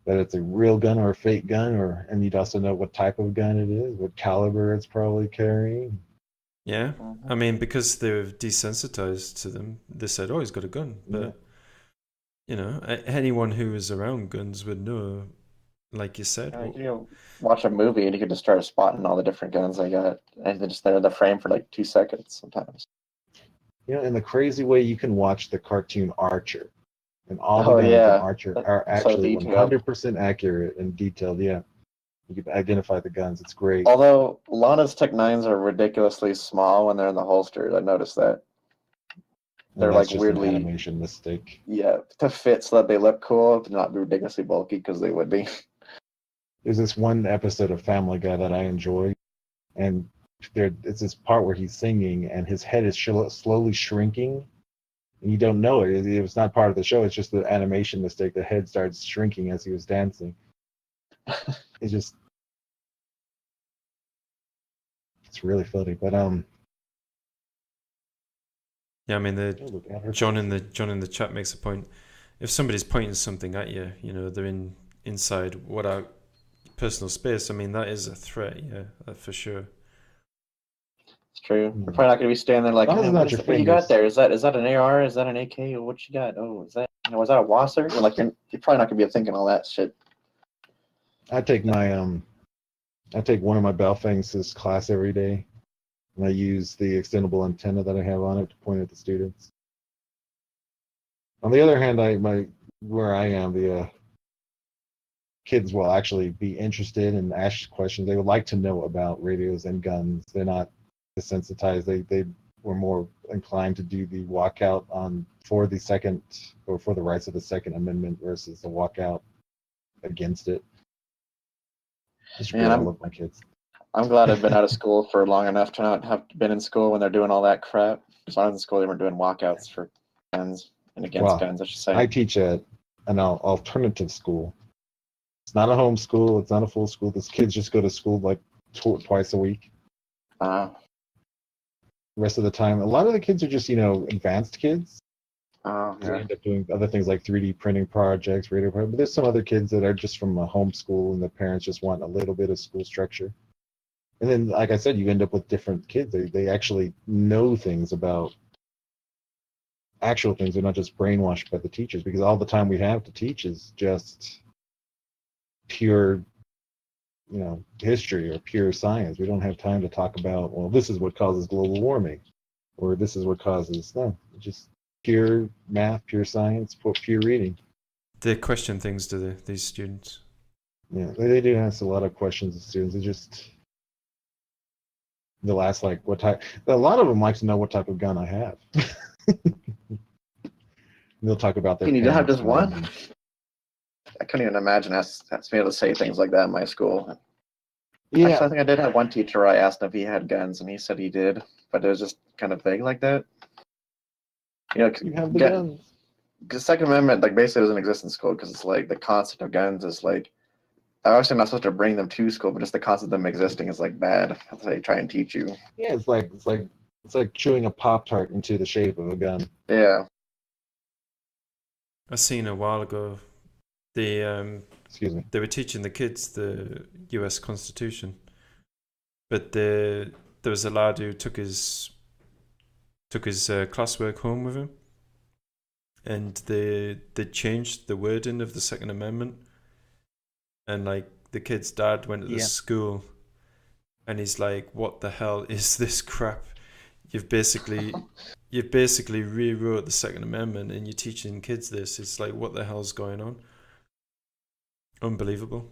it's a real gun or a fake gun, and you'd also know what type of gun it is, what caliber it's probably carrying. Yeah, I mean, because they're desensitized to them, they said, "Oh, he's got a gun," but anyone who is around guns would know, like you said. You watch a movie and you can just start spotting all the different guns they got, and they're in the frame for like 2 seconds sometimes. In the crazy way, you can watch the cartoon Archer, and all the Oh guns in yeah, Archer that's are so actually detailed. 100% accurate and detailed. Yeah, you can identify the guns. It's great. Although Lana's Tech 9s are ridiculously small when they're in the holsters, I noticed that. They're And that's like just an weirdly, animation mistake. yeah, to fit so that they look cool, but not be ridiculously bulky because they would be. There's this one episode of Family Guy that I enjoy, and it's this part where he's singing and his head is slowly shrinking, and you don't know it. It was not part of the show. It's just the animation mistake. The head starts shrinking as he was dancing. It's really funny. But Yeah, I mean, look at her. John in the chat makes a point. If somebody's pointing something at you, they're inside what our personal space. I mean, that is a threat. Yeah, for sure. It's true. You're probably not going to be standing there like, As long as hey, it's not your what you got fingers. there? Is that an AR? Is that an AK? What you got? Oh, is that a Wasser? Like you're probably not going to be thinking all that shit. I take one of my Baofengs to this class every day, and I use the extendable antenna that I have on it to point at the students. On the other hand, where I am, the kids will actually be interested and ask questions. They would like to know about radios and guns. They're not desensitized. They were more inclined to do the walkout for the rights of the Second Amendment versus the walkout against it. It's great. I love my kids. I'm glad I've been out of school for long enough to not have been in school when they're doing all that crap. So I was in school, they weren't doing walkouts for guns and against guns, I should say. I teach at an alternative school. It's not a home school. It's not a full school. These kids just go to school like twice a week. The rest of the time, a lot of the kids are just, advanced kids. They end up doing other things like 3D printing projects, radio projects. But there's some other kids that are just from a home school and the parents just want a little bit of school structure. And then, like I said, you end up with different kids. They actually know things about actual things. They're not just brainwashed by the teachers, because all the time we have to teach is just pure, history or pure science. We don't have time to talk about, well, this is what causes global warming, or this is what causes, no, just pure math, pure science, pure reading. They question things, do they, these students? Yeah, they do ask a lot of questions of students. They just, they'll ask like what type, a lot of them like to know what type of gun I have. They'll talk about their You need to have just one? gun. I couldn't even imagine us being able to say things like that in my school. Yeah. Actually, I think I did have one teacher I asked if he had guns, and he said he did, but it was just kind of vague like that. You have the guns. The Second Amendment, like, basically doesn't exist in school because it's like the concept of guns is like, obviously not supposed to bring them to school, but just the concept of them existing is like bad. That's how they try and teach you. Yeah, it's like chewing a Pop-Tart into the shape of a gun. Yeah. I seen a while ago. Excuse me. They were teaching the kids the U.S. Constitution, but there was a lad who took his classwork home with him, and they changed the wording of the Second Amendment, and like the kid's dad went to the school, and he's like, "What the hell is this crap? You've basically rewrote the Second Amendment, and you're teaching kids this. It's like, what the hell's going on?" Unbelievable.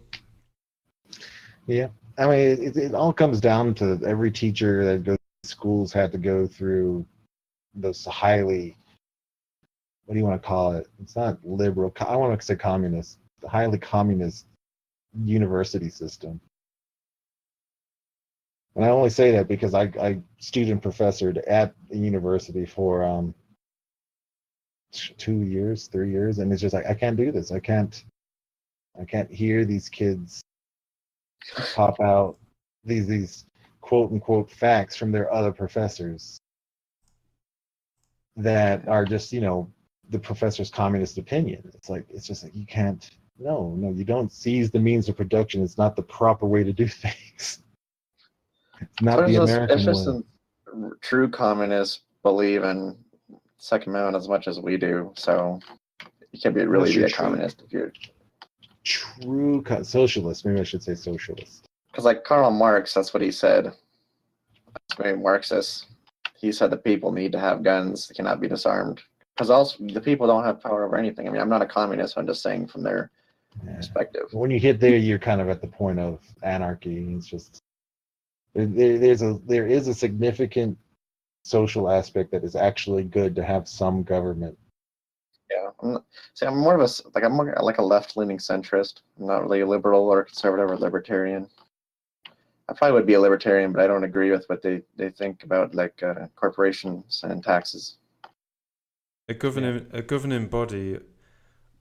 Yeah, I mean, it all comes down to every teacher that goes to schools had to go through those highly what do you want to call it? It's not liberal. I want to say communist. The highly communist university system. And I only say that because I student professored at the university for 2 years, 3 years, and it's just like I can't do this. I can't hear these kids pop out these quote unquote facts from their other professors that are just, the professor's communist opinion. It's just like you can't. No, you don't seize the means of production. It's not the proper way to do things. It's not the American way. True communists believe in Second Amendment as much as we do, so you can't really be a communist if you're true socialist. Maybe I should say socialist. Because like Karl Marx, that's what he said. That's very Marxist. He said that people need to have guns; they cannot be disarmed. Because also the people don't have power over anything. I mean, I'm not a communist. I'm just saying from their perspective. When you hit there, you're kind of at the point of anarchy. It's just there is a significant social aspect that is actually good to have some government. Yeah, I'm more like a left-leaning centrist. I'm not really a liberal or conservative or libertarian. I probably would be a libertarian, but I don't agree with what they think about like corporations and taxes. A governing body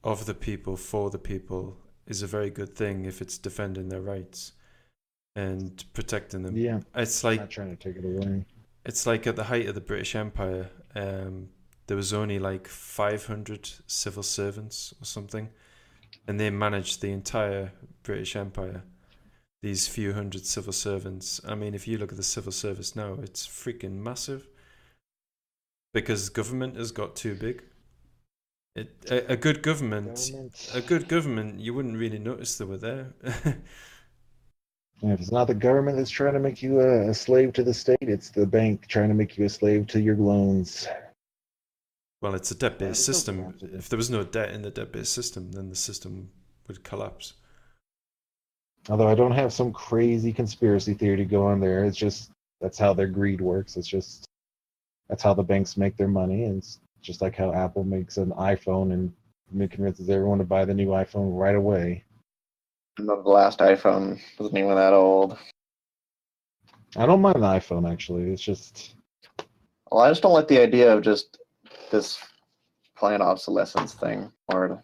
of the people for the people is a very good thing if it's defending their rights and protecting them. Yeah, it's like not trying to take it away. It's like at the height of the British Empire, there was only like 500 civil servants or something, and they managed the entire British Empire. These few hundred civil servants. I mean, if you look at the civil service now, it's freaking massive because government has got too big. A good government, you wouldn't really notice they were there. If it's not the government that's trying to make you a slave to the state, it's the bank trying to make you a slave to your loans. Well, it's a debt-based system. If there was no debt in the debt-based system, then the system would collapse. Although I don't have some crazy conspiracy theory to go on there. It's just that's how their greed works. That's how the banks make their money. And it's just like how Apple makes an iPhone and convinces everyone to buy the new iPhone right away. The last iPhone wasn't even that old. I don't mind the iPhone, actually. It's just... Well, I just don't like the idea of just this planned obsolescence thing, or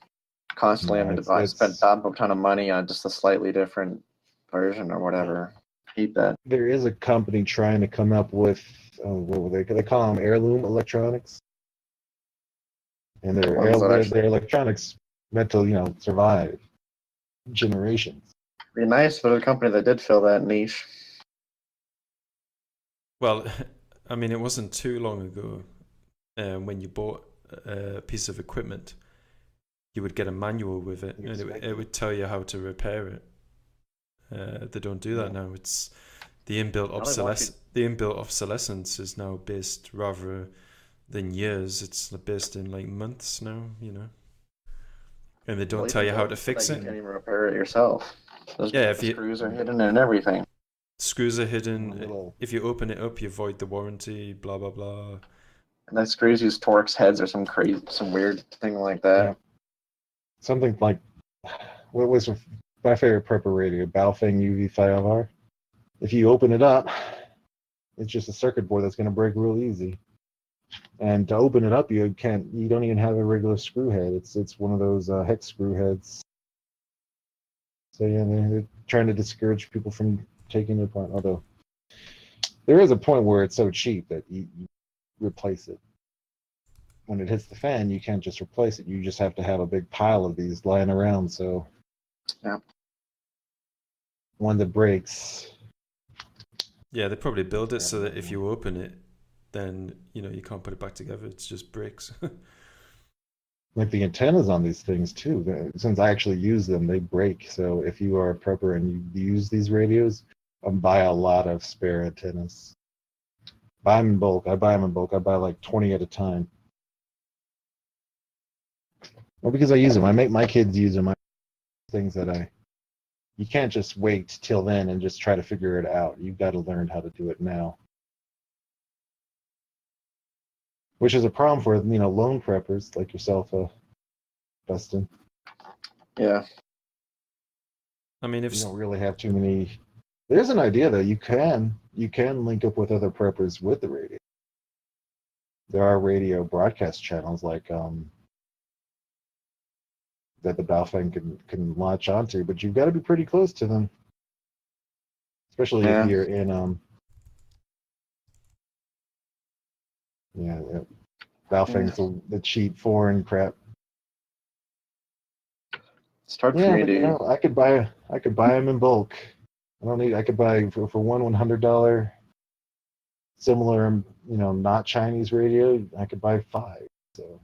constantly having to spend a ton of money on just a slightly different version or whatever. I hate that. There is a company trying to come up with, what were they call them, heirloom electronics? And their electronics meant to, survive generations. It'd be nice if there was a company that did fill that niche. Well, I mean, it wasn't too long ago when you bought a piece of equipment, you would get a manual with it, and it would tell you how to repair it. They don't do that now. It's the inbuilt obsolescence is now based rather than years. It's based in like months now, and they don't tell you how to fix it. You can't even repair it yourself. Screws are hidden and everything. Screws are hidden. If you open it up, you void the warranty. Blah blah blah. And then screws use Torx heads or some weird thing like that. Yeah. Something like, what was my favorite prepper radio, Baofeng UV5R? If you open it up, it's just a circuit board that's going to break real easy. And to open it up, you don't even have a regular screw head. It's one of those hex screw heads. So yeah, they're trying to discourage people from taking it apart. Although there is a point where it's so cheap that you replace it. When it hits the fan, you can't just replace it. You just have to have a big pile of these lying around. So yeah, one that breaks. Yeah, they probably build it so that if you open it, then you can't put it back together. It's just breaks. Like the antennas on these things too. Since I actually use them, they break. So if you are a prepper and you use these radios, buy a lot of spare antennas. Buy them in bulk. I buy like 20 at a time. Well, because I use them. I make my kids use them. Things that you can't just wait till then and just try to figure it out. You've got to learn how to do it now. which is a problem for lone preppers like yourself, Dustin. Yeah. I mean, if You don't really have too many. There's an idea though. You can link up with other preppers with the radio. There are radio broadcast channels like that the Baofeng can launch onto, but you've got to be pretty close to them, especially if Yeah. you're in Baofeng's the cheap foreign crap. It's hard for Yeah, me but to. I could buy them in bulk. I could buy for one $100 similar, not Chinese radio. I could buy 5. So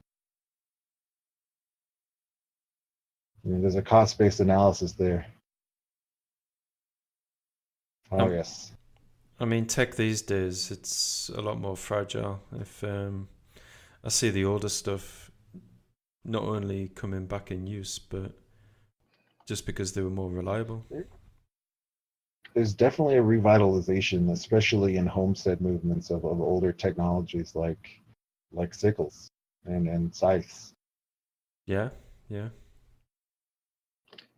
there's a cost-based analysis there. Oh yes. I mean, tech these days, it's a lot more fragile. If I see the older stuff not only coming back in use, but just because they were more reliable. There's definitely a revitalization, especially in homestead movements of older technologies like sickles and scythes. Yeah, yeah.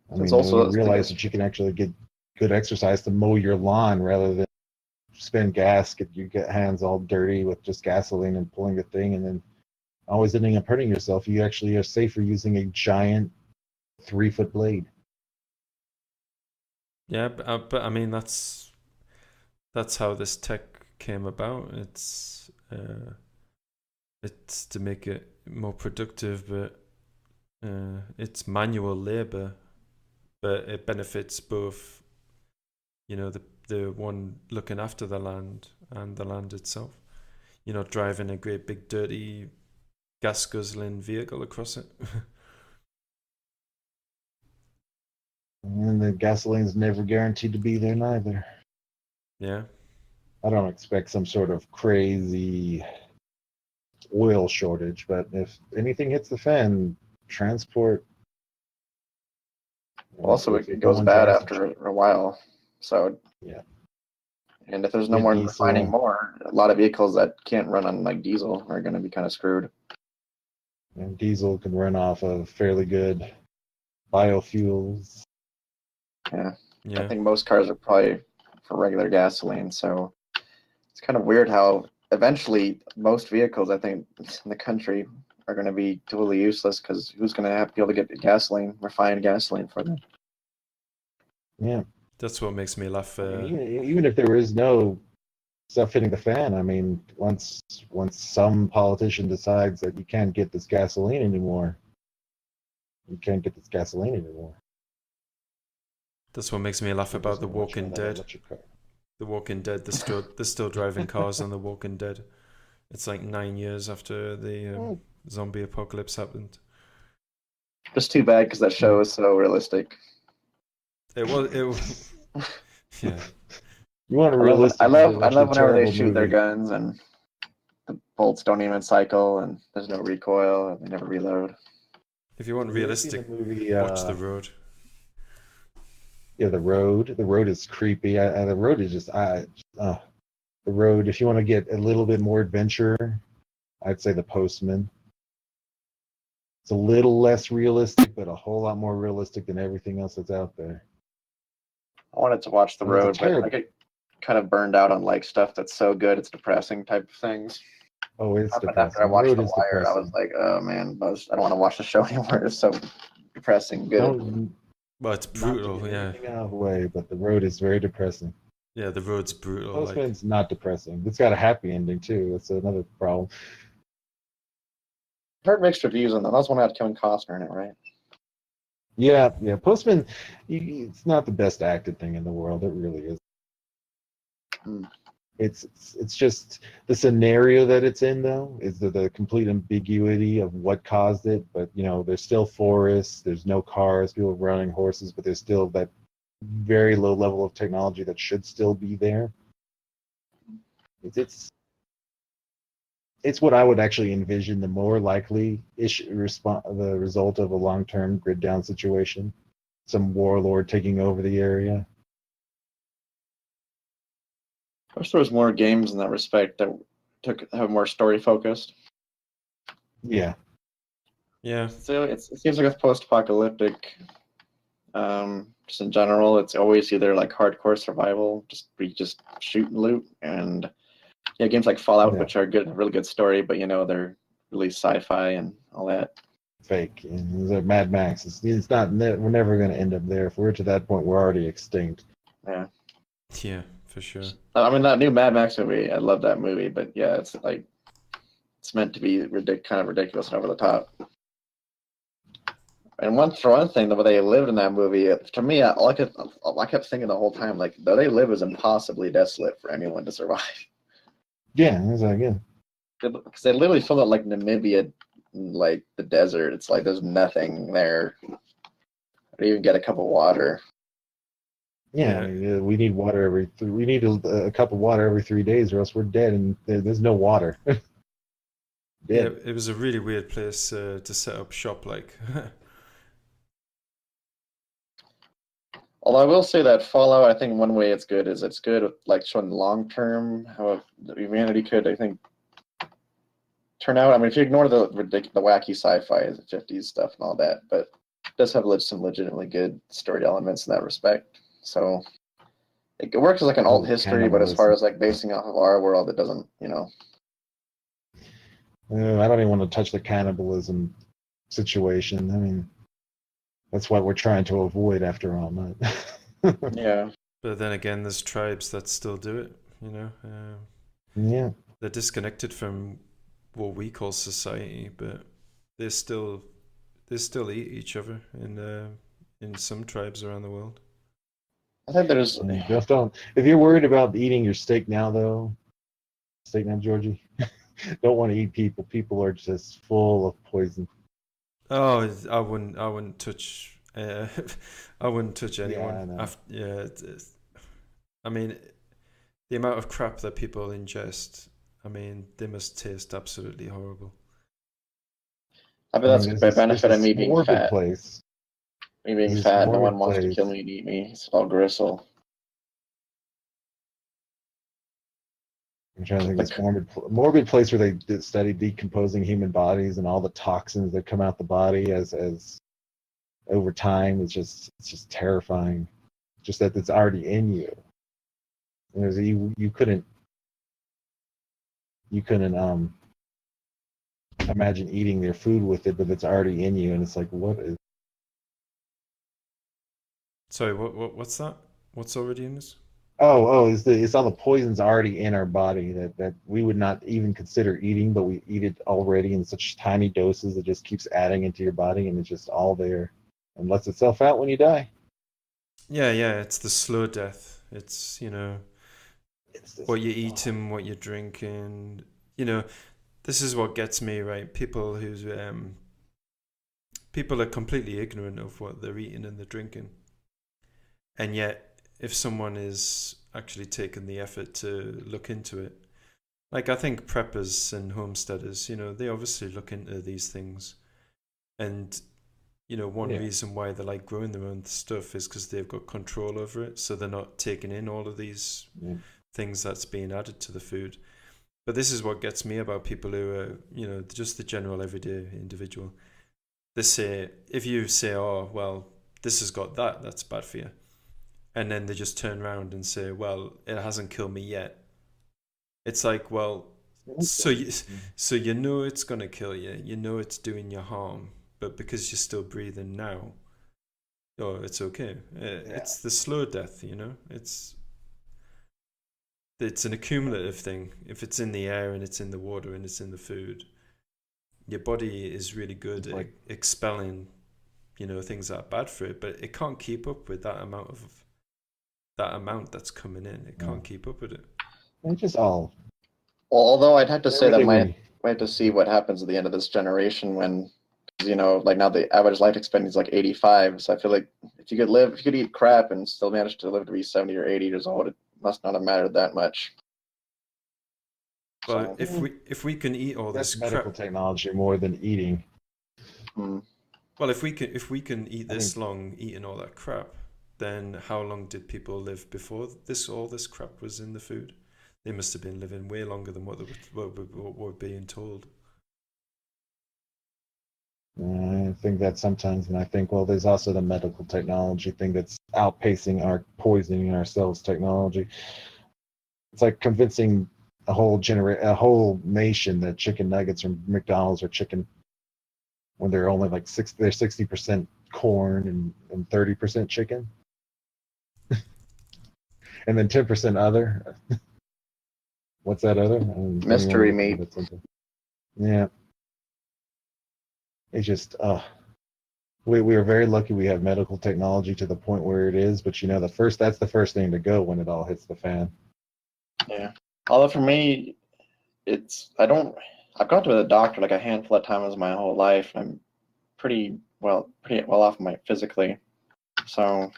I There's mean, when also you realize that you can actually get good exercise to mow your lawn rather than spend gas, get your hands all dirty with just gasoline and pulling the thing, and then always ending up hurting yourself. You actually are safer using a giant 3-foot blade. Yeah, but I mean that's how this tech came about. It's to make it more productive, but it's manual labor, but it benefits both. The one looking after the land and the land itself. You're not driving a great big dirty gas guzzling vehicle across it. And the gasoline's never guaranteed to be there neither. Yeah. I don't expect some sort of crazy oil shortage, but if anything hits the fan, transport. Also, if it no goes one bad drives after a while. So. yeah. And if there's no Yeah, more diesel. refining more, a lot of vehicles that can't run on like diesel are going to be kind of screwed. And diesel can run off of fairly good biofuels. Yeah. Yeah. I think most cars are probably for regular gasoline. So it's kind of weird how eventually most vehicles, I think, in the country are going to be totally useless because who's going to be able to get gasoline, refined gasoline for them? Yeah. That's what makes me laugh. I mean, even if there is no stuff hitting the fan, I mean, once some politician decides that you can't get this gasoline anymore, That's what makes me laugh They're about just The gonna let you Walking run that Dead. electric car. The Walking Dead. They're still driving cars on The Walking Dead. It's like 9 years after the zombie apocalypse happened. Just too bad because that show is so realistic. It was. Yeah. You want a I realistic? love Watch a whenever they terrible shoot their movie. guns and the bullets don't even cycle and there's no recoil and they never reload. If you want realistic, movie, watch The Road. Yeah, The Road. The Road is creepy. The Road is just The Road. If you want to get a little bit more adventure, I'd say The Postman. It's a little less realistic, but a whole lot more realistic than everything else that's out there. I wanted to watch The And it's a Road, but I terrible. get kind of burned out on like stuff that's so good it's depressing type of things. Oh, it's Happened depressing. after I watched Road The is Wire, I was depressing. like, oh man, I don't want to watch the show anymore. It's so depressing. Good. Well, it's brutal. Not to get Yeah. anything out of the way, but The Road is very depressing. Yeah, The Road's brutal. Postman's not depressing. It's got a happy ending too. That's another problem. I heard mixed reviews on that. That was one that had Kevin Costner in it, right? Yeah. Postman, it's not the best acted thing in the world. It really is. It's just the scenario that it's in, though, is the complete ambiguity of what caused it. But there's still forests, there's no cars, people running horses, but there's still that very low level of technology that should still be there. It's what I would actually envision the more likely the result of a long-term grid down situation, some warlord taking over the area. I wish there was more games in that respect that have more story focused. Yeah. Yeah. So it seems like a post-apocalyptic. Just in general, it's always either like hardcore survival, just we just shoot and loot, and yeah, games like Fallout, Yeah. which are good, really good story, but they're really sci-fi and all that. Fake. And the Mad Max. It's not. We're never going to end up there. If we're to that point, we're already extinct. Yeah, Yeah, for sure. I mean that new Mad Max movie, I love that movie, but yeah, it's like it's meant to be kind of ridiculous and over the top. And for one thing, the way they lived in that movie, to me, I kept thinking the whole time, like, though they live is impossibly desolate for anyone to survive. Yeah. It's like, yeah. Because they literally filmed it like Namibia, like the desert. It's like there's nothing there. Or even get a cup of water. Yeah, I mean, we need water we need a cup of water every 3 days, or else we're dead, and there's no water. Yeah, Dead. it was a really weird place to set up shop, like. Although I will say that Fallout, I think one way it's good is it's good at like showing long term how humanity could, I think, turn out. I mean, if you ignore the wacky sci-fi, the 50s stuff and all that, but it does have some legitimately good story elements in that respect. So it works as like an alt Oh, history, but as far cannibalism. as like basing off of our world, it doesn't. I don't even want to touch the cannibalism situation. I mean, that's what we're trying to avoid after all. Not. Yeah. But then again, there's tribes that still do it. Yeah. They're disconnected from what we call society, but they still eat each other in some tribes around the world. I think there's Just don't. If you're worried about eating your steak now, though, Georgie, don't want to eat people. People are just full of poison. Oh, I wouldn't touch. I wouldn't touch anyone. Yeah, I know. I mean, the amount of crap that people ingest. I mean, they must taste absolutely horrible. I bet I that's mean, the there's benefit of this me being morbid fat. place. Me being There's this fat, no one morbid wants to kill place. me and eat me. It's all gristle. I'm trying to think of this morbid place where they study decomposing human bodies and all the toxins that come out the body as over time. It's just terrifying. Just that it's already in you. And you couldn't imagine eating their food with it, but it's already in you, and it's like, what is? Sorry, what's that? What's already in this? It's all the poisons already in our body that we would not even consider eating, but we eat it already in such tiny doses that just keeps adding into your body, and it's just all there and lets itself out when you die. Yeah, it's the slow death. It's It's this, what you're eating, what you're drinking. You know, this is what gets me, right? People are completely ignorant of what they're eating and they're drinking, and yet if someone is actually taking the effort to look into it, like I think preppers and homesteaders, they obviously look into these things, and one yeah. reason why they like growing their own stuff is because they've got control over it, so they're not taking in all of these Yeah. things that's being added to the food. But this is what gets me about people who are, just the general everyday individual. They say, if you say, oh, well, this has got that's bad for you. And then they just turn around and say, well, it hasn't killed me yet. It's like, well, so you know it's going to kill you. You know it's doing you harm. But because you're still breathing now, oh, it's okay. It's the slow death, It's an accumulative thing. If it's in the air and it's in the water and it's in the food, your body is really good at expelling, things that are bad for it, but it can't keep up with that amount that's coming in. It can't keep up with it. It's just all. Well, although I'd have to say that Everything might have to see what happens at the end of this generation when, like now the average life expectancy is like 85. So I feel like if you could eat crap and still manage to live to be 70 or 80 years old, it must not have mattered that much. Well, So, if we can eat all that's this medical crap, technology more than eating. well, if we can eat I this think long eating all that crap, then how long did people live before all this crap was in the food? They must have been living way longer than what were being told. I think that sometimes, and I think, well, there's also the medical technology thing that's outpacing our poisoning ourselves technology. It's like convincing a whole nation that chicken nuggets from McDonald's are chicken when they're only like they're 60% corn and 30% chicken, and then 10% other. What's that other? Don't even Mystery want to look meat. at something. Yeah, it's just we are very lucky we have medical technology to the point where it is, but that's the first thing to go when it all hits the fan. Yeah. Although for me, I've gone to the doctor like a handful of times my whole life. I'm pretty well off physically, so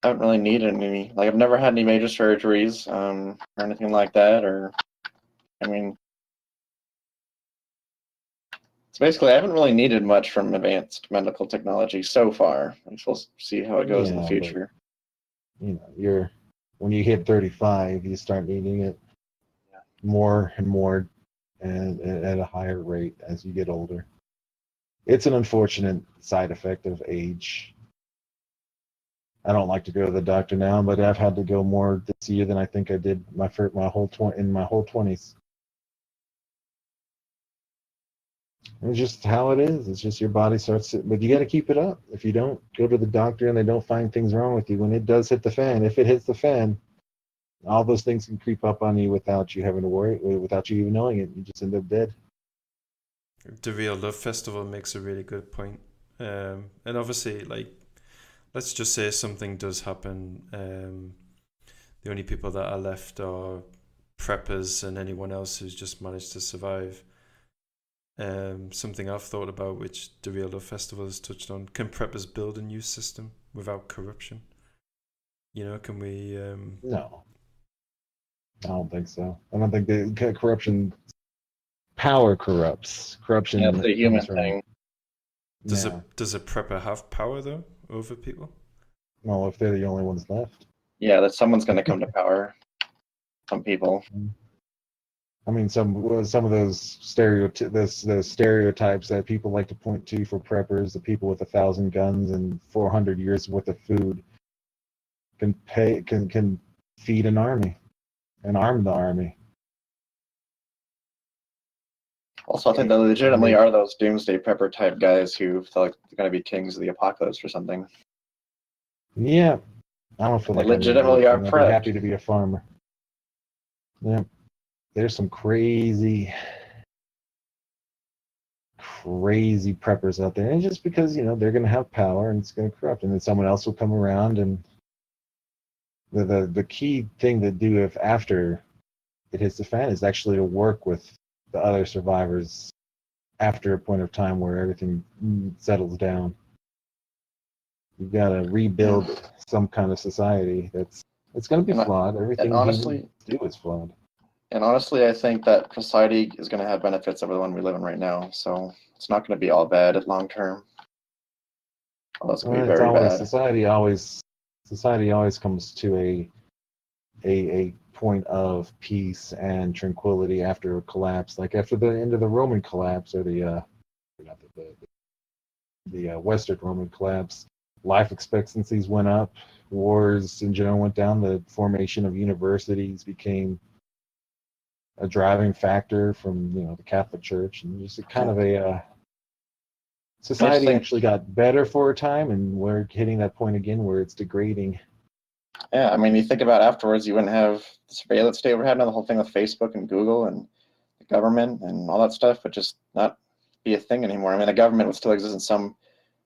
I haven't really needed any. Like I've never had any major surgeries, or anything like that. Or I mean, so basically, I haven't really needed much from advanced medical technology so far. I'm supposed to see how it goes in the Yeah, but future. when you hit 35, you start needing it more and more, and at a higher rate as you get older. It's an unfortunate side effect of age. I don't like to go to the doctor now, but I've had to go more this year than I think I did in my whole 20s. It's just how it is. It's just your body starts to, but you got to keep it up. If you don't go to the doctor and they don't find things wrong with you, when it does hit the fan, if it hits the fan, all those things can creep up on you without you having to worry, without you even knowing it. You just end up dead. The Real Love Festival makes a really good point. And obviously, like, let's just say something does happen. The only people that are left are preppers and anyone else who's just managed to survive. Something I've thought about, which the Real Love Festival has touched on: can preppers build a new system without corruption? Can we? No, I don't think so. I don't think the corruption, power corrupts. Yeah, it's Corruption a comes human from, thing. yeah. Does a prepper have power though over people? Well, if they're the only ones left. Yeah, that someone's going to come to power. Some people. I mean, some of those those stereotypes that people like to point to for preppers, the people with 1,000 guns and 400 years worth of food, can feed an army and arm the army. Also, I think there legitimately are those doomsday prepper type guys who feel like they're going to be kings of the apocalypse or something. Yeah, I don't feel They like I need legitimately are anything. I'd be prepped. happy to be a farmer. Yeah, there's some crazy preppers out there, and just because they're going to have power and it's going to corrupt, and then someone else will come around, and the key thing to do if after it hits the fan is actually to work with the other survivors after a point of time where everything settles down. You've got to rebuild some kind of society it's going to be flawed. And Everything humans do is flawed. And honestly, I think that society is going to have benefits over the one we live in right now. So it's not going to be all bad at long term. Although it's going to be very bad. Society always comes to a point of peace and tranquility after a collapse, like after the end of the Roman collapse, or the Western Roman collapse. Life expectancies went up, wars in general went down, the formation of universities became a driving factor from the Catholic Church, and just kind of a society actually got better for a time, and we're hitting that point again where it's degrading. Yeah, I mean, you think about afterwards, you wouldn't have the surveillance state we had, now the whole thing with Facebook and Google and the government and all that stuff would just not be a thing anymore. I mean, the government would still exist in some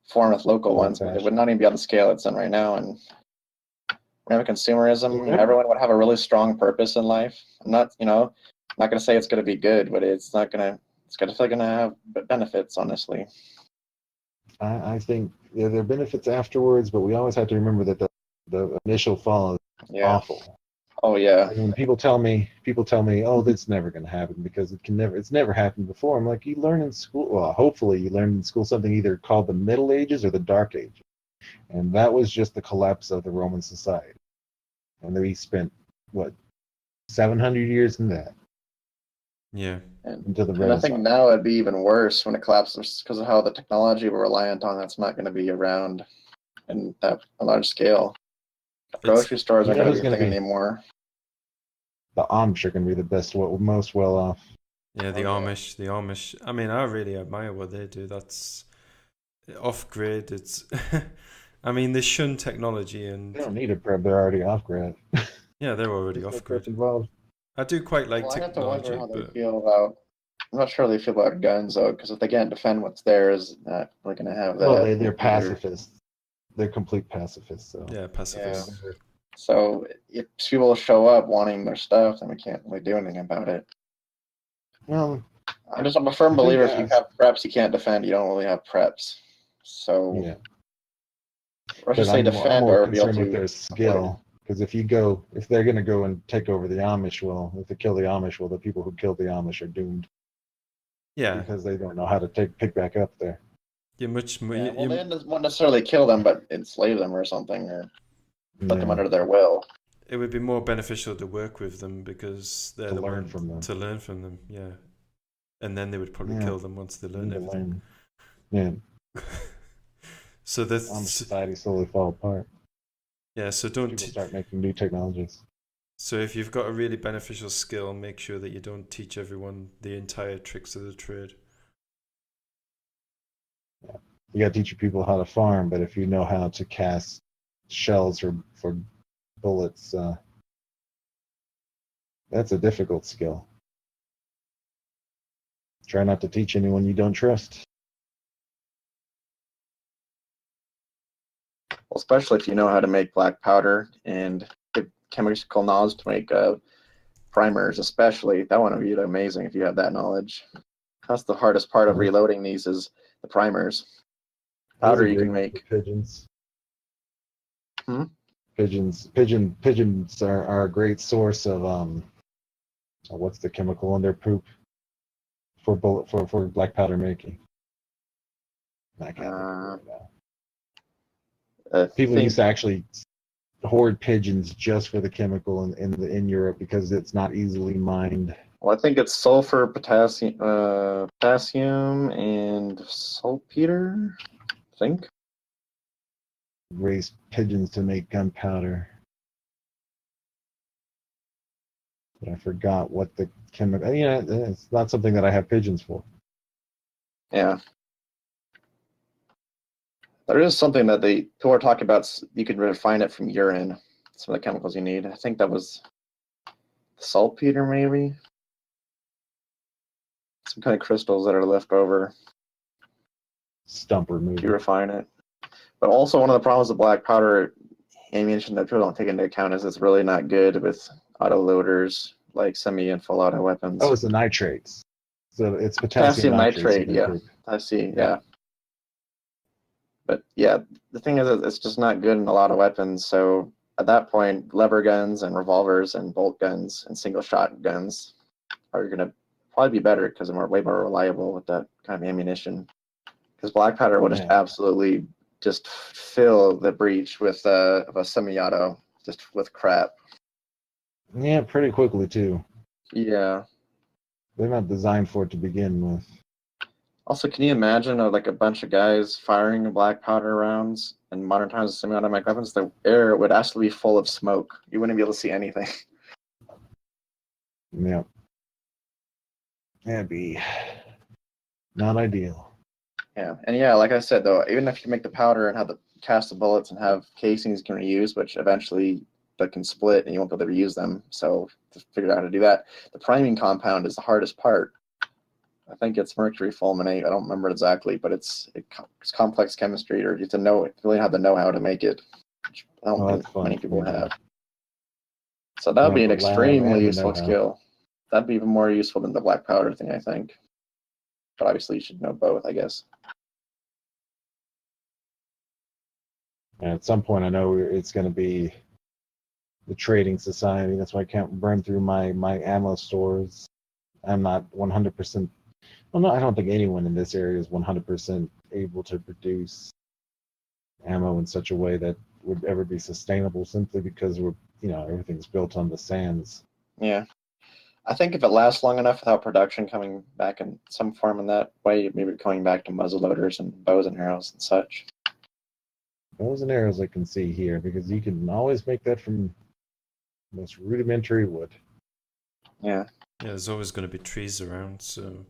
form with local ones, but it would not even be on the scale it's on right now. And we have consumerism. Everyone would have a really strong purpose in life. I'm not going to say it's going to be good, but it's definitely going to have benefits, honestly. I think there are benefits afterwards, but we always have to remember that the initial fall is awful. Oh yeah. I mean, people tell me, oh, that's never going to happen because it's never happened before. I'm like, you learn in school. Well, hopefully you learn in school something either called the Middle Ages or the Dark Ages, and that was just the collapse of the Roman society, and we spent 700 years in that. Yeah. into the And I think Renaissance. now it'd be even worse when it collapses because of how the technology we're reliant on that's not going to be around in that a large scale. Grocery stores aren't You know going who's to be a going to thing be anymore. the Amish are going to be the most well off. Yeah, the Oh, yeah. Amish, the Amish. I mean, I really admire what they do. That's off grid. It's, I mean, they shun technology, They and don't need a prep; they're already off grid. yeah, they're already There's no off prep grid. involved. I do quite like Well, I have to wonder technology, how they but feel about. I'm not sure how they feel about guns though, because if they can't defend what's theirs, not we're going to have Well, that they're either. pacifists. They're complete pacifists. So yeah, Yeah. pacifists. So if people show up wanting their stuff, then we can't really do anything about it. well, I'm a firm I think believer if you have preps you can't defend, you don't really have preps. So, yeah, or I should but say I'm defend more or be able concerned with to their avoid it. skill because if they're going to go and take over the Amish, well, if they kill the Amish, well, the people who killed the Amish are doomed Yeah, because they don't know how to pick back up there. you're much more. Yeah, well, they won't necessarily kill them, but enslave them or something, or put them Yeah, under their will. it would be more beneficial to work with them because they're to the learn one from them. to learn from them. Yeah, and then they would probably Yeah, kill them once they you learn need to everything. learn. Yeah, So Amish that's society slowly fall apart. yeah. So People don't. start making new technologies. So if you've got a really beneficial skill, make sure that you don't teach everyone the entire tricks of the trade. You got to teach your people how to farm, but if you know how to cast shells for bullets, that's a difficult skill. Try not to teach anyone you don't trust. Well, especially if you know how to make black powder and get chemical knowledge to make primers, especially. That one would be amazing if you have that knowledge. That's the hardest part of reloading these is the primers. Those Powder are you can great for make. pigeons. Hmm? Pigeons are a great source of what's the chemical in their poop for black powder making. I can't think of it right now. I People used think to actually hoard pigeons just for the chemical in Europe because it's not easily mined. well, I think it's sulfur, potassium, and saltpeter. I think. Raise pigeons to make gunpowder. But I forgot what the chemical. Yeah, it's not something that I have pigeons for. Yeah. There is something that people are talking about. You can refine it from urine. Some of the chemicals you need. I think that was saltpeter, maybe. Some kind of crystals that are left over. Stump If you removal. refine it. But also one of the problems with black powder ammunition that people don't take into account is it's really not good with auto loaders like semi and full auto weapons. Oh, it's the nitrates. So it's potassium Potassium nitrates nitrate, in their yeah. poop. I see, Yeah. yeah. But yeah, the thing is, it's just not good in a lot of weapons. So at that point, lever guns and revolvers and bolt guns and single shot guns are going to probably be better because they're way more reliable with that kind of ammunition. Because black powder will just absolutely just fill the breach with of a semi-auto, just with crap. Yeah, pretty quickly too. Yeah. They're not designed for it to begin with. Also, can you imagine like a bunch of guys firing black powder rounds in modern times with semi-automatic weapons? The air would actually be full of smoke. You wouldn't be able to see anything. Yeah. That'd be not ideal. Yeah, and yeah, like I said though, even if you make the powder and have the cast the bullets and have casings you can reuse, which eventually that can split and you won't be able to reuse them. So to figure out how to do that, the priming compound is the hardest part. I think it's mercury fulminate. I don't remember exactly, but it's complex chemistry, or you have to know really have the know-how to make it. Which I don't think many people have. So that would be an extremely useful skill. That'd be even more useful than the black powder thing, I think. But obviously, you should know both, I guess. And at some point, I know it's going to be the trading society. That's why I can't burn through my ammo stores. I'm not 100%. Well, no, I don't think anyone in this area is 100% able to produce ammo in such a way that would ever be sustainable simply because everything's built on the sands. Yeah. I think if it lasts long enough without production coming back in some form in that way, maybe coming back to muzzle loaders and bows and arrows and such. Bows and arrows I can see here because you can always make that from most rudimentary wood. Yeah. Yeah, there's always going to be trees around, so.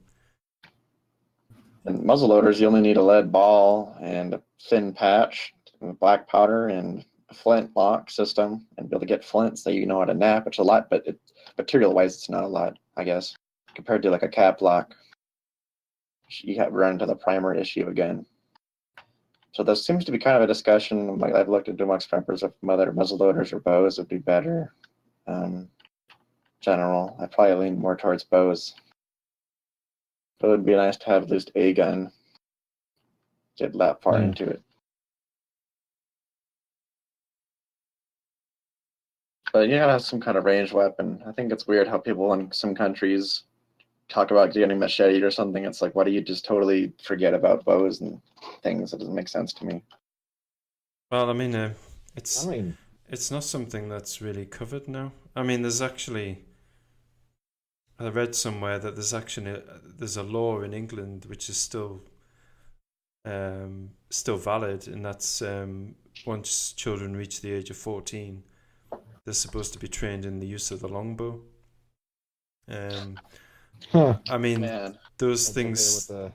And muzzle loaders, you only need a lead ball and a thin patch, and black powder, and a flint lock system, and be able to get flints that you know how to nap. It's a lot, but material-wise, it's not a lot, I guess, compared to like a cap lock. You have run into the primer issue again. So there seems to be kind of a discussion. Like I've looked at amongst preppers if whether muzzle loaders or bows would be better. General, I probably lean more towards bows. But it would be nice to have at least a gun. Get that far into it. But you gotta have some kind of ranged weapon. I think it's weird how people in some countries talk about getting macheted or something. It's like, why do you just totally forget about bows and things? It doesn't make sense to me. Well, I mean, it's not something that's really covered now. I mean, there's actually, I read somewhere that there's a law in England which is still valid, and that's once children reach the age of 14, they're supposed to be trained in the use of the longbow. I mean, Man, those things still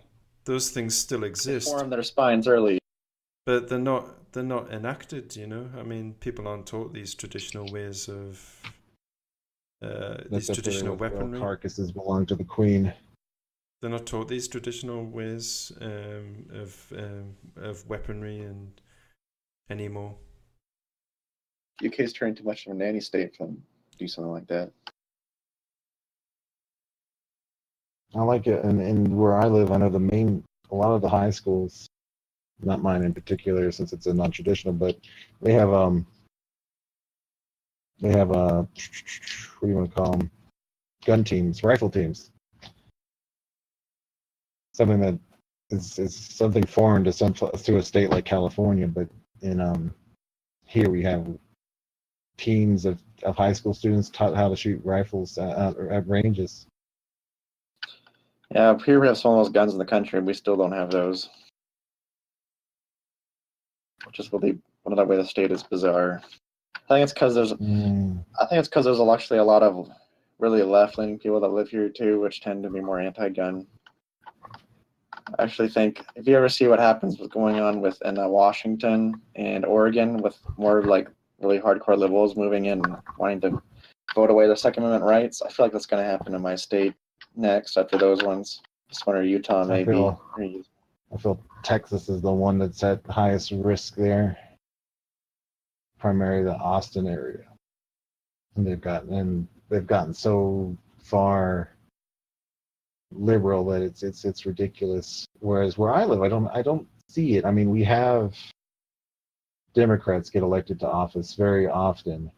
exist. They form their spines early. But they're not enacted, you know. I mean, people aren't taught these traditional ways of these traditional weaponry. Carcasses belong to the queen. They're not taught these traditional ways of weaponry and anymore. UK's turned too much of a nanny state for them to do something like that. I like it, and where I live, I know a lot of the high schools, not mine in particular, since it's a non-traditional, but they have what do you want to call them? Gun teams, rifle teams. Something that is something foreign to a state like California, but in here we have teams of high school students taught how to shoot rifles at ranges. Yeah, here we have some of those guns in the country, and we still don't have those. Which is really one of the way the state is bizarre. I think it's because there's actually a lot of really left-leaning people that live here too, which tend to be more anti-gun. I actually think if you ever see what happens with going on in Washington and Oregon with more like really hardcore liberals moving in and wanting to vote away the Second Amendment rights, I feel like that's going to happen in my state next after those ones. This one or Utah maybe. I feel Texas is the one that's at highest risk there. Primarily the Austin area. And they've gotten so far liberal that it's ridiculous. Whereas where I live, I don't see it. I mean, we have Democrats get elected to office very often,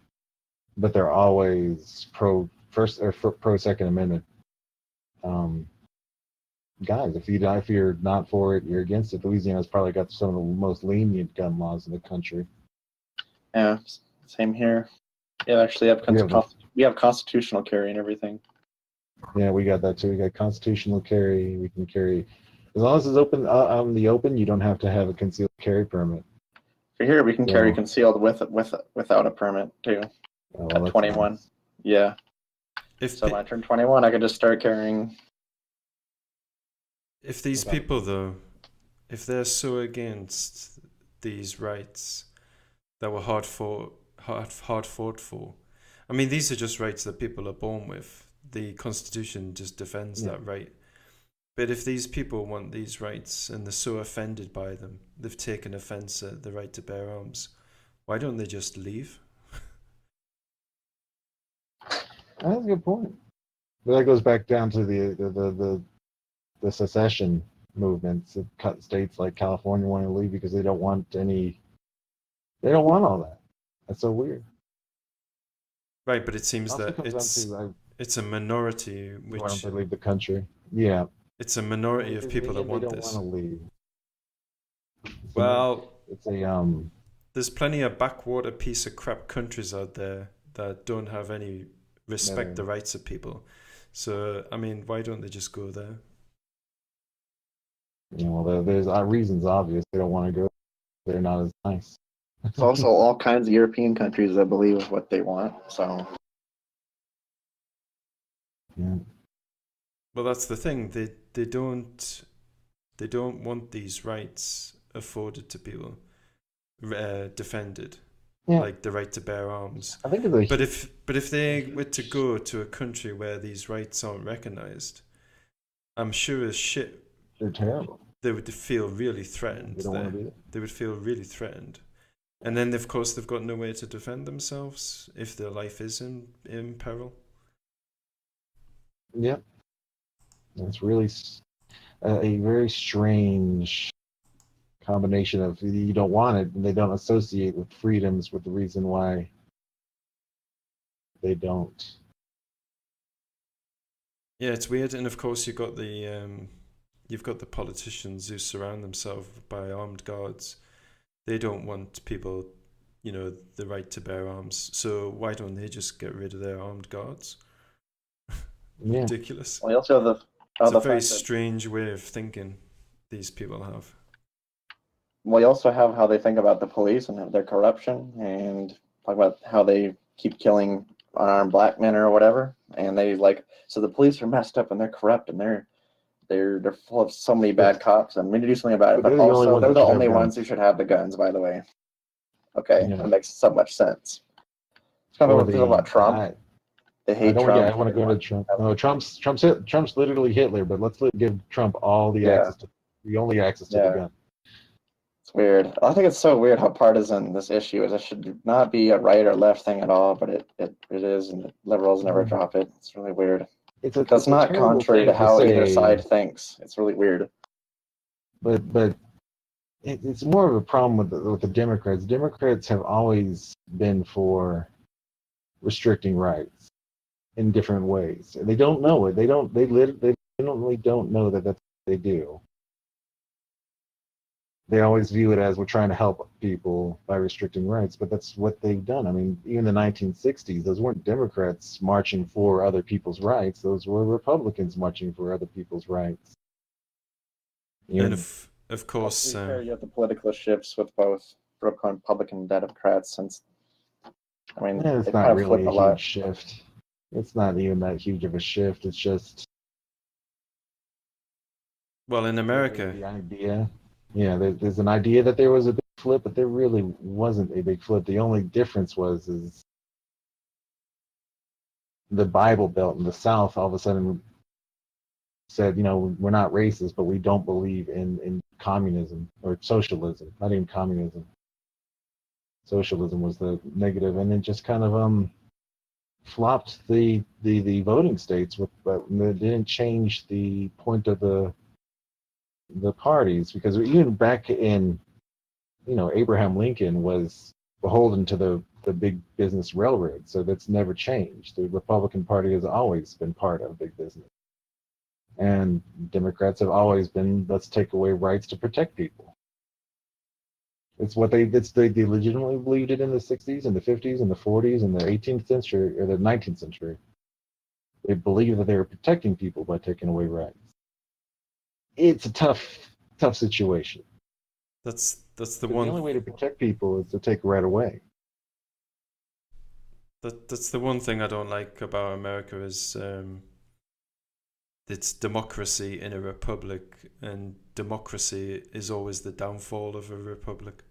but they're always pro Second Amendment. Guys, if you're not for it, you're against it. Louisiana's probably got some of the most lenient gun laws in the country. Yeah, same here. Yeah, actually, we have constitutional carry and everything. Yeah, we got that too. We got constitutional carry. We can carry as long as it's open out in the open. You don't have to have a concealed carry permit. For here, we can carry concealed without a permit too. At 21, nice. Yeah. When I turn 21, I could just start carrying. If these people, though, if they're so against these rights that were hard fought for, I mean, these are just rights that people are born with. The Constitution just defends that right. But if these people want these rights and they're so offended by them, they've taken offense at the right to bear arms, why don't they just leave? That's a good point. But that goes back down to the secession movements that cut states like California want to leave because they don't want all that. That's so weird. Right, but it seems that it's a minority which want to leave the country. Yeah. It's a minority of people that want this. They don't want to leave. There's plenty of backwater piece of crap countries out there that don't have any respect the rights of people. So I mean, why don't they just go there? Well, there's reasons obvious. They don't want to go. They're not as nice. It's also all kinds of European countries that believe what they want. So Yeah. Well, that's the thing. They don't want these rights afforded to people, defended, Yeah. like the right to bear arms. I think it's But if they were to go to a country where these rights aren't recognized, I'm sure as shit they're terrible. they would feel really threatened. They don't want to be there. They would feel really threatened. And then, of course, they've got no way to defend themselves if their life is in peril. Yep. It's really a very strange combination of you don't want it, and they don't associate with freedoms with the reason why they don't. Yeah, it's weird. And of course, you've got the politicians who surround themselves by armed guards. They don't want people, the right to bear arms. So why don't they just get rid of their armed guards? Yeah. Ridiculous. we also have It's a very strange way of thinking these people have. we also have how they think about the police and their corruption, and talk about how they keep killing unarmed black men or whatever. And they so the police are messed up and they're corrupt and they're full of so many bad cops and we need to do something about it. But But they're the only also ones they're who the should have only guns. ones who should have the guns, by the way. Okay, Yeah. that makes so much sense. It's kind of about Trump. They hate Trump. I want to go to Trump. No, Trump's literally Hitler, but let's give Trump all the access to the only access to the gun. It's weird. I think it's so weird how partisan this issue is. It should not be a right or left thing at all, but it is, and the liberals never drop it. It's really weird. That's not contrary to how either side thinks. It's really weird. But it's more of a problem with the Democrats. Democrats have always been for restricting rights in different ways. They don't know it. They literally don't know that that's what they do. They always view it as we're trying to help people by restricting rights, but that's what they've done. I mean, even the 1960s, those weren't Democrats marching for other people's rights. Those were Republicans marching for other people's rights. And of course, you have the political shifts with both Republican and Democrats, since it's not really a huge shift. It's not even that huge of a shift. It's just in America, the idea. Yeah, there's an idea that there was a big flip, but there really wasn't a big flip. The only difference was the Bible Belt in the South all of a sudden said, we're not racist, but we don't believe in communism or socialism. Not even communism. Socialism was the negative, and it just kind of flopped the voting states, but it didn't change the point of the parties, because even back in, Abraham Lincoln was beholden to the big business railroad, so that's never changed. The Republican Party has always been part of big business, and Democrats have always been, let's take away rights to protect people. It's what they legitimately believed it in the 60s and the 50s and the 40s and the 18th century or the 19th century. They believed that they were protecting people by taking away rights. It's a tough situation. That's the one. one. The only way to protect people is to take a right away. That's the one thing I don't like about America is it's democracy in a republic, and democracy is always the downfall of a republic.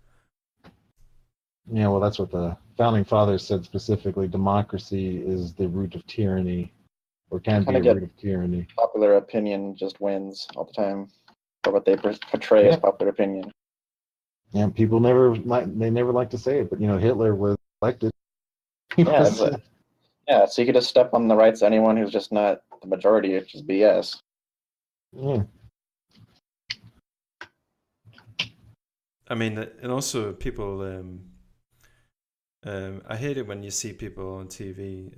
Yeah, well, that's what the founding fathers said specifically. Democracy is the root of tyranny, or can be a root of tyranny. Popular opinion just wins all the time, or what they portray as popular opinion. Yeah, people never like to say it, but Hitler was elected. So you could just step on the rights of anyone who's just not the majority. It's just BS. Yeah. I mean, and also people. I hate it when you see people on TV.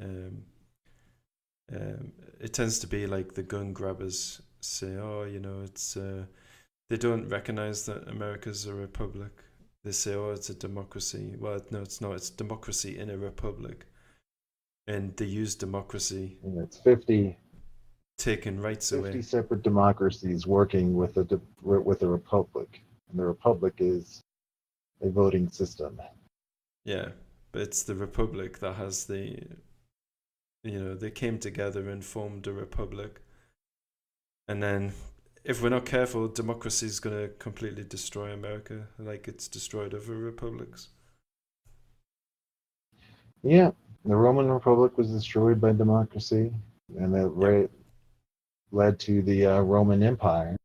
It tends to be like the gun grabbers say, "Oh, it's." They don't recognize that America's a republic. They say, "Oh, it's a democracy." Well, no, it's not. It's democracy in a republic, and they use democracy. And it's 50 taking rights 50 away. separate democracies working with a republic, and the republic is a voting system. Yeah, but it's the republic that has they came together and formed a republic. And then, if we're not careful, democracy is going to completely destroy America, like it's destroyed other republics. Yeah, the Roman Republic was destroyed by democracy, and that led to the Roman Empire.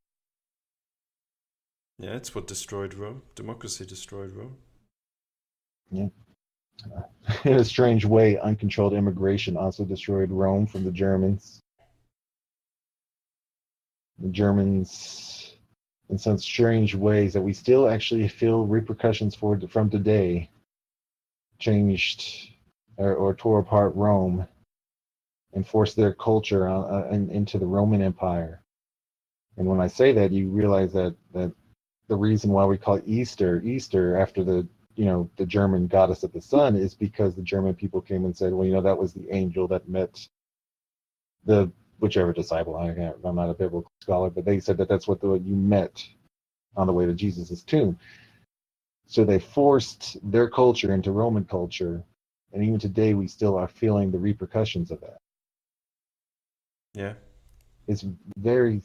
Yeah, it's what destroyed Rome. Democracy destroyed Rome. Yeah. In a strange way, uncontrolled immigration also destroyed Rome from the Germans. The Germans, in some strange ways that we still actually feel repercussions for from today, changed or tore apart Rome and forced their culture into the Roman Empire. And when I say that, you realize that the reason why we call Easter after the German goddess of the sun is because the German people came and said, well, that was the angel that met the whichever disciple. I'm not a biblical scholar, but they said that that's what you met on the way to Jesus' tomb. So they forced their culture into Roman culture, and even today we still are feeling the repercussions of that. Yeah. It's very,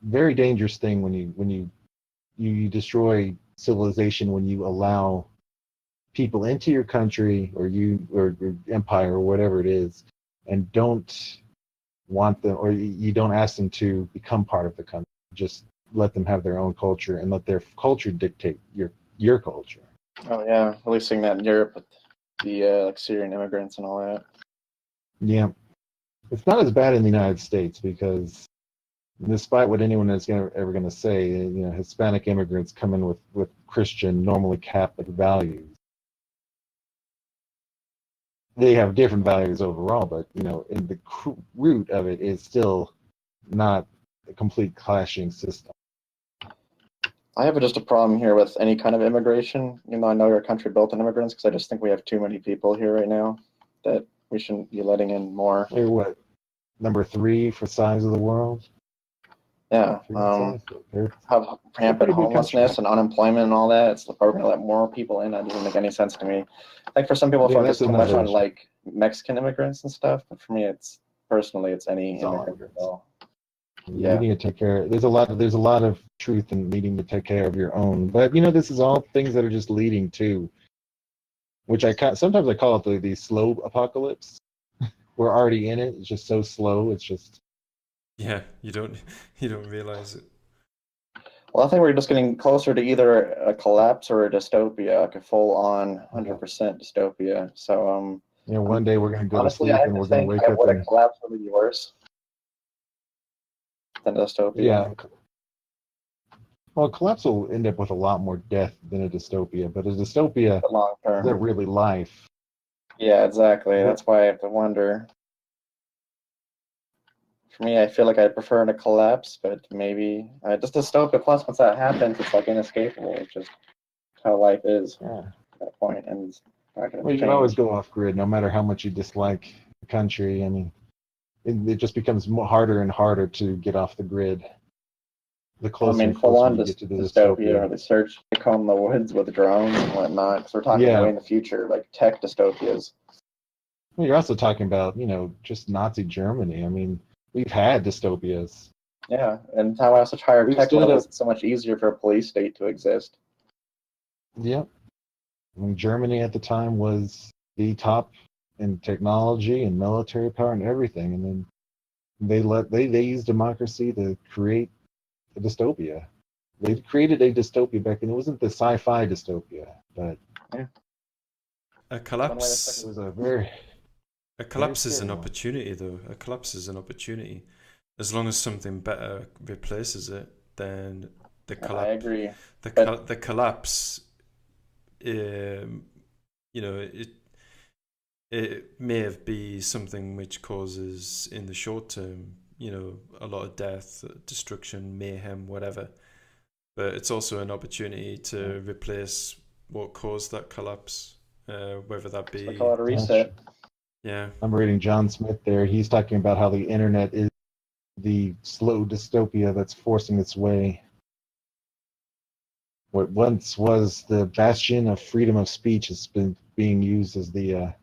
very dangerous thing when you destroy civilization, when you allow people into your country or your empire or whatever it is, and don't want them, or you don't ask them to become part of the country. Just let them have their own culture and let their culture dictate your culture. Oh yeah, at least seeing that in Europe with the like Syrian immigrants and all that. Yeah, it's not as bad in the United States because, despite what anyone is ever going to say, Hispanic immigrants come in with Christian, normally Catholic values. They have different values overall, but in the root of it is still not a complete clashing system. I have just a problem here with any kind of immigration. Even though I know you're a country built on immigrants, because I just think we have too many people here right now that we shouldn't be letting in more. They're what, number 3 for size of the world? Yeah. Have rampant homelessness and unemployment and all that. It's like, we're going to let more people in. That doesn't make any sense to me. Like for some people, focus too much on like Mexican immigrants and stuff. But for me, it's any immigrant at all. Yeah. You need to take care. There's a lot of truth in needing to take care of your own. But this is all things that are just leading to, which sometimes I call it the slow apocalypse. We're already in it. It's just so slow. It's just. Yeah, you don't realize it. Well, I think we're just getting closer to either a collapse or a dystopia, like a full-on 100% dystopia. So, one day we're going to go honestly, to sleep and we're going to wake up. A collapse would be worse than dystopia. Yeah. Well, collapse will end up with a lot more death than a dystopia, but a dystopia long term. Is that really life? Yeah, exactly. That's why I have to wonder. For me, I feel like I prefer a collapse, but maybe just dystopia. Plus, once that happens, it's like inescapable. It's just how life is at that point, and it's not going to change. You can always go off grid, no matter how much you dislike the country. I mean, it just becomes harder and harder to get off the grid. The closer and closer you get to the dystopia. Or they search, they comb the woods with drones and whatnot. Because we're talking way in the future, like tech dystopias. Well, you're also talking about, just Nazi Germany. I mean, we've had dystopias. Yeah, and how at such higher tech levels, it's so much easier for a police state to exist. Yep. I mean, Germany at the time was the top in technology and military power and everything, and then they used democracy to create a dystopia. They created a dystopia back then. It wasn't the sci-fi dystopia, but a collapse. It was a collapse is an opportunity, though. A collapse is an opportunity. As long as something better replaces it, then the collapse. I agree. The collapse. It may be something which causes, in the short term, a lot of death, destruction, mayhem, whatever. But it's also an opportunity to replace what caused that collapse, whether that be. They call it a reset. Yeah. I'm reading John Smith there. He's talking about how the internet is the slow dystopia that's forcing its way. What once was the bastion of freedom of speech has been being used as the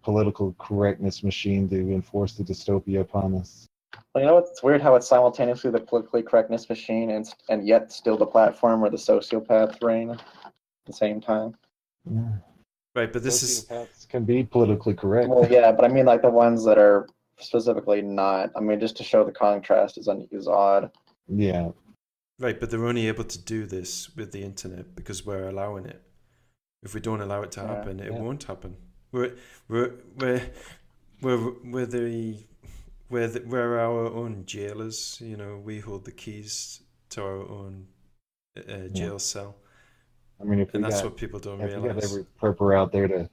political correctness machine to enforce the dystopia upon us. Well, you know, it's weird how it's simultaneously the politically correctness machine and yet still the platform where the sociopaths reign at the same time. Yeah. Right, but this is Sociopaths can be politically correct. Well, yeah, but I mean, like the ones that are specifically not. I mean, just to show the contrast is odd. Yeah. right, but they're only able to do this with the internet because we're allowing it. If we don't allow it to Yeah. happen, it Yeah. won't happen. We're our own jailers. You know, we hold the keys to our own jail cell, I mean, and that's what people don't if you got realize. every prepper out there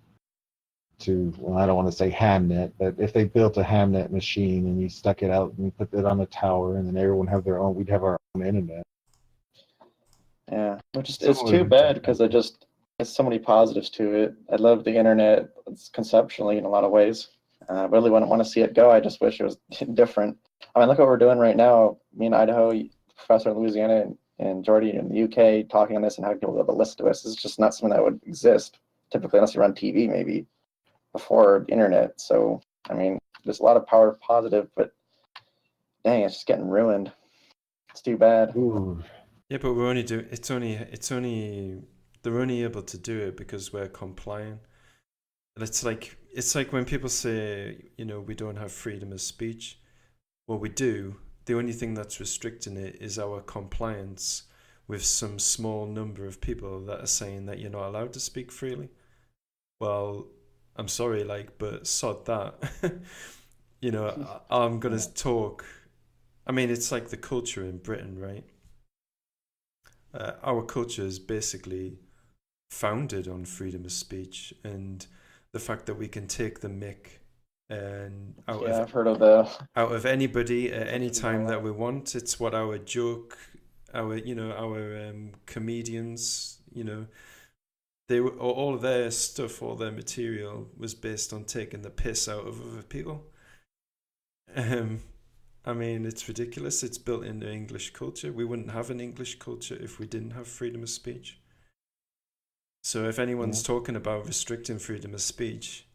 to well, I don't want to say Hamnet, but if they built a Hamnet machine and you stuck it out and you put it on a tower and then everyone have their own, we'd have our own internet. Yeah, which is Some it's of too it- bad because there's so many positives to it. I love the internet conceptually in a lot of ways. I really wouldn't want to see it go. I just wish it was different. I mean, look what we're doing right now. Me in Idaho, professor in Louisiana, and Geordie in the UK talking on this and having people be able to listen to us. It's just not something that would exist typically unless you run TV maybe before the internet. So, I mean, there's a lot of power positive, but dang, it's just getting ruined. It's too bad. Ooh, Yeah, but we're only doing they're only able to do it because we're compliant. And it's like when people say, you know, we don't have freedom of speech. Well, we do. The only thing that's restricting it is our compliance with some small number of people that are saying that you're not allowed to speak freely. Well, I'm sorry, but sod that. You know, I'm gonna talk. I mean, it's like the culture in Britain, right? Our culture is basically founded on freedom of speech and the fact that we can take the mick and I've heard of the out of anybody at any time that we want. It's what our joke, our comedians, you know, they were all of their stuff, all their material was based on taking the piss out of other people. I mean, it's ridiculous. It's built into English culture. We wouldn't have an English culture if we didn't have freedom of speech. So if anyone's talking about restricting freedom of speech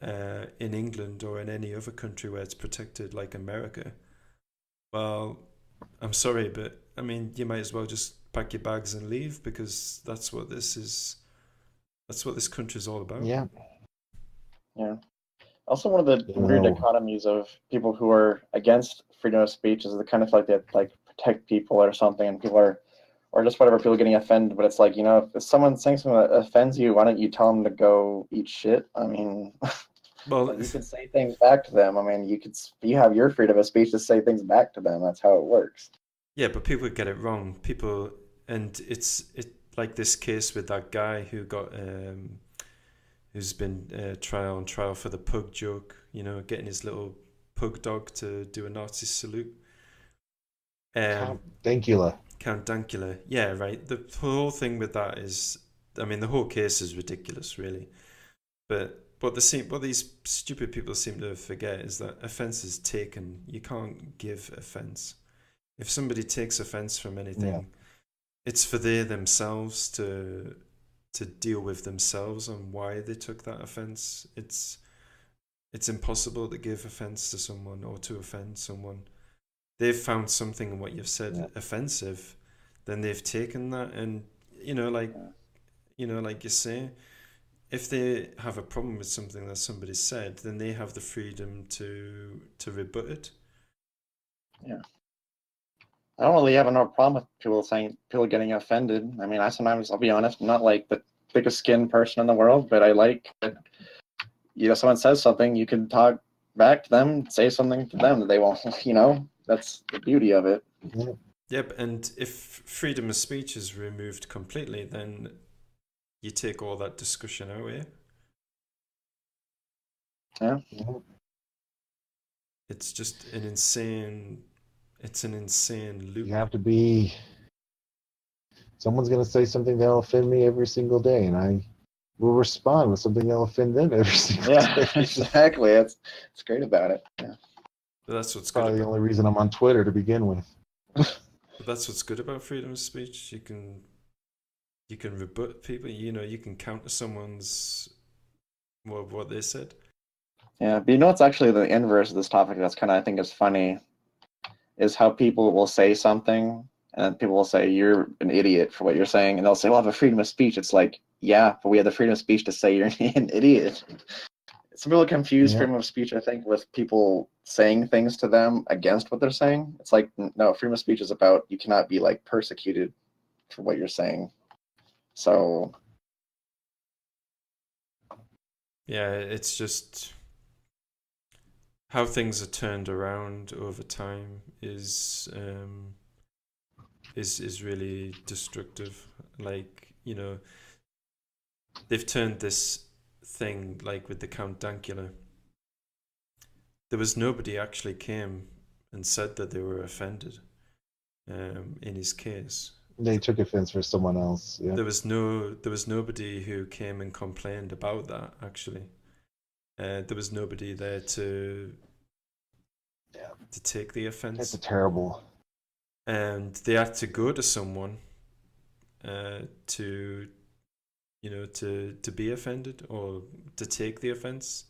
in England or in any other country where it's protected like America, well, I'm sorry, but I mean, you might as well just pack your bags and leave because that's what this is. That's what this country is all about. yeah. Yeah. Also, one of the weird dichotomies of people who are against freedom of speech is the kind of like they like protect people or something, and people are, or just whatever, people getting offended. But it's like, you know, if someone's saying something that offends you, why don't you tell them to go eat shit? I mean, Well, you can say things back to them. I mean, you have your freedom of speech to say things back to them. That's how it works. yeah, but people get it wrong. People, and it's like this case with that guy who got who's been trial on trial for the pug joke, you know, getting his little pug dog to do a Nazi salute. Count Dankula. Yeah, right. The whole thing with that is, I mean, the whole case is ridiculous, really. But what these stupid people seem to forget is that offence is taken. You can't give offence. If somebody takes offence from anything, it's for they themselves to deal with themselves on why they took that offence. It's impossible to give offence to someone or to offend someone. They've found something in what you've said offensive, then they've taken that, and like you say, if they have a problem with something that somebody said, then they have the freedom to rebut it. Yeah. I don't really have no problem with people getting offended. I mean, I'll be honest, I'm not like the biggest skinned person in the world, but I like that, you know, someone says something, you can talk back to them, say something to them that they won't, you know, that's the beauty of it. Yep, and if freedom of speech is removed completely, then you take all that discussion away. Yeah. It's just an insane loop. You have to be. Someone's going to say something that'll offend me every single day, and I will respond with something that'll offend them every single day. Yeah, exactly. It's great about it. Yeah. But that's what's good Probably the about. only reason I'm on Twitter to begin with. But that's what's good about freedom of speech. You can rebut people. You know, you can counter someone's what they said. Yeah, but you know what's actually the inverse of this topic that's kind of, I think, is funny, is how people will say something and then people will say you're an idiot for what you're saying, and they'll say, "Well, I have a freedom of speech." It's like, yeah, but we have the freedom of speech to say you're an idiot. Some people confuse Yeah. freedom of speech, I think, with people saying things to them against what they're saying. It's like, no, freedom of speech is about you cannot be like persecuted for what you're saying. So Yeah, it's just how things are turned around over time is really destructive. Like, you know, they've turned this thing like with the Count Dankula. There was nobody actually came and said that they were offended in his case. They took offense for someone else. Yeah. There was nobody who came and complained about that actually. There was nobody there to take the It's offense, terrible. and they had to go to someone to to be offended or to take the offense.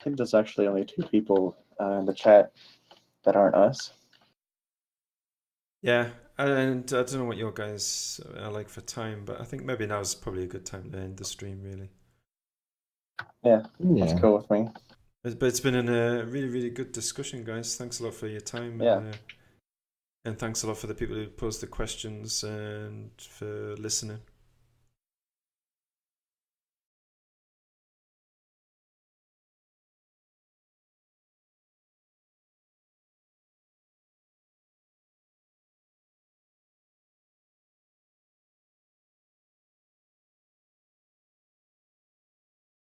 I think there's actually only two people in the chat that aren't us. Yeah, and I don't know what your guys are like for time, but I think maybe now is probably a good time to end the stream, really. Yeah, that's Yeah. cool with me. But it's been a really, really good discussion, guys. Thanks a lot for your time, Yeah. and thanks a lot for the people who posed the questions and for listening.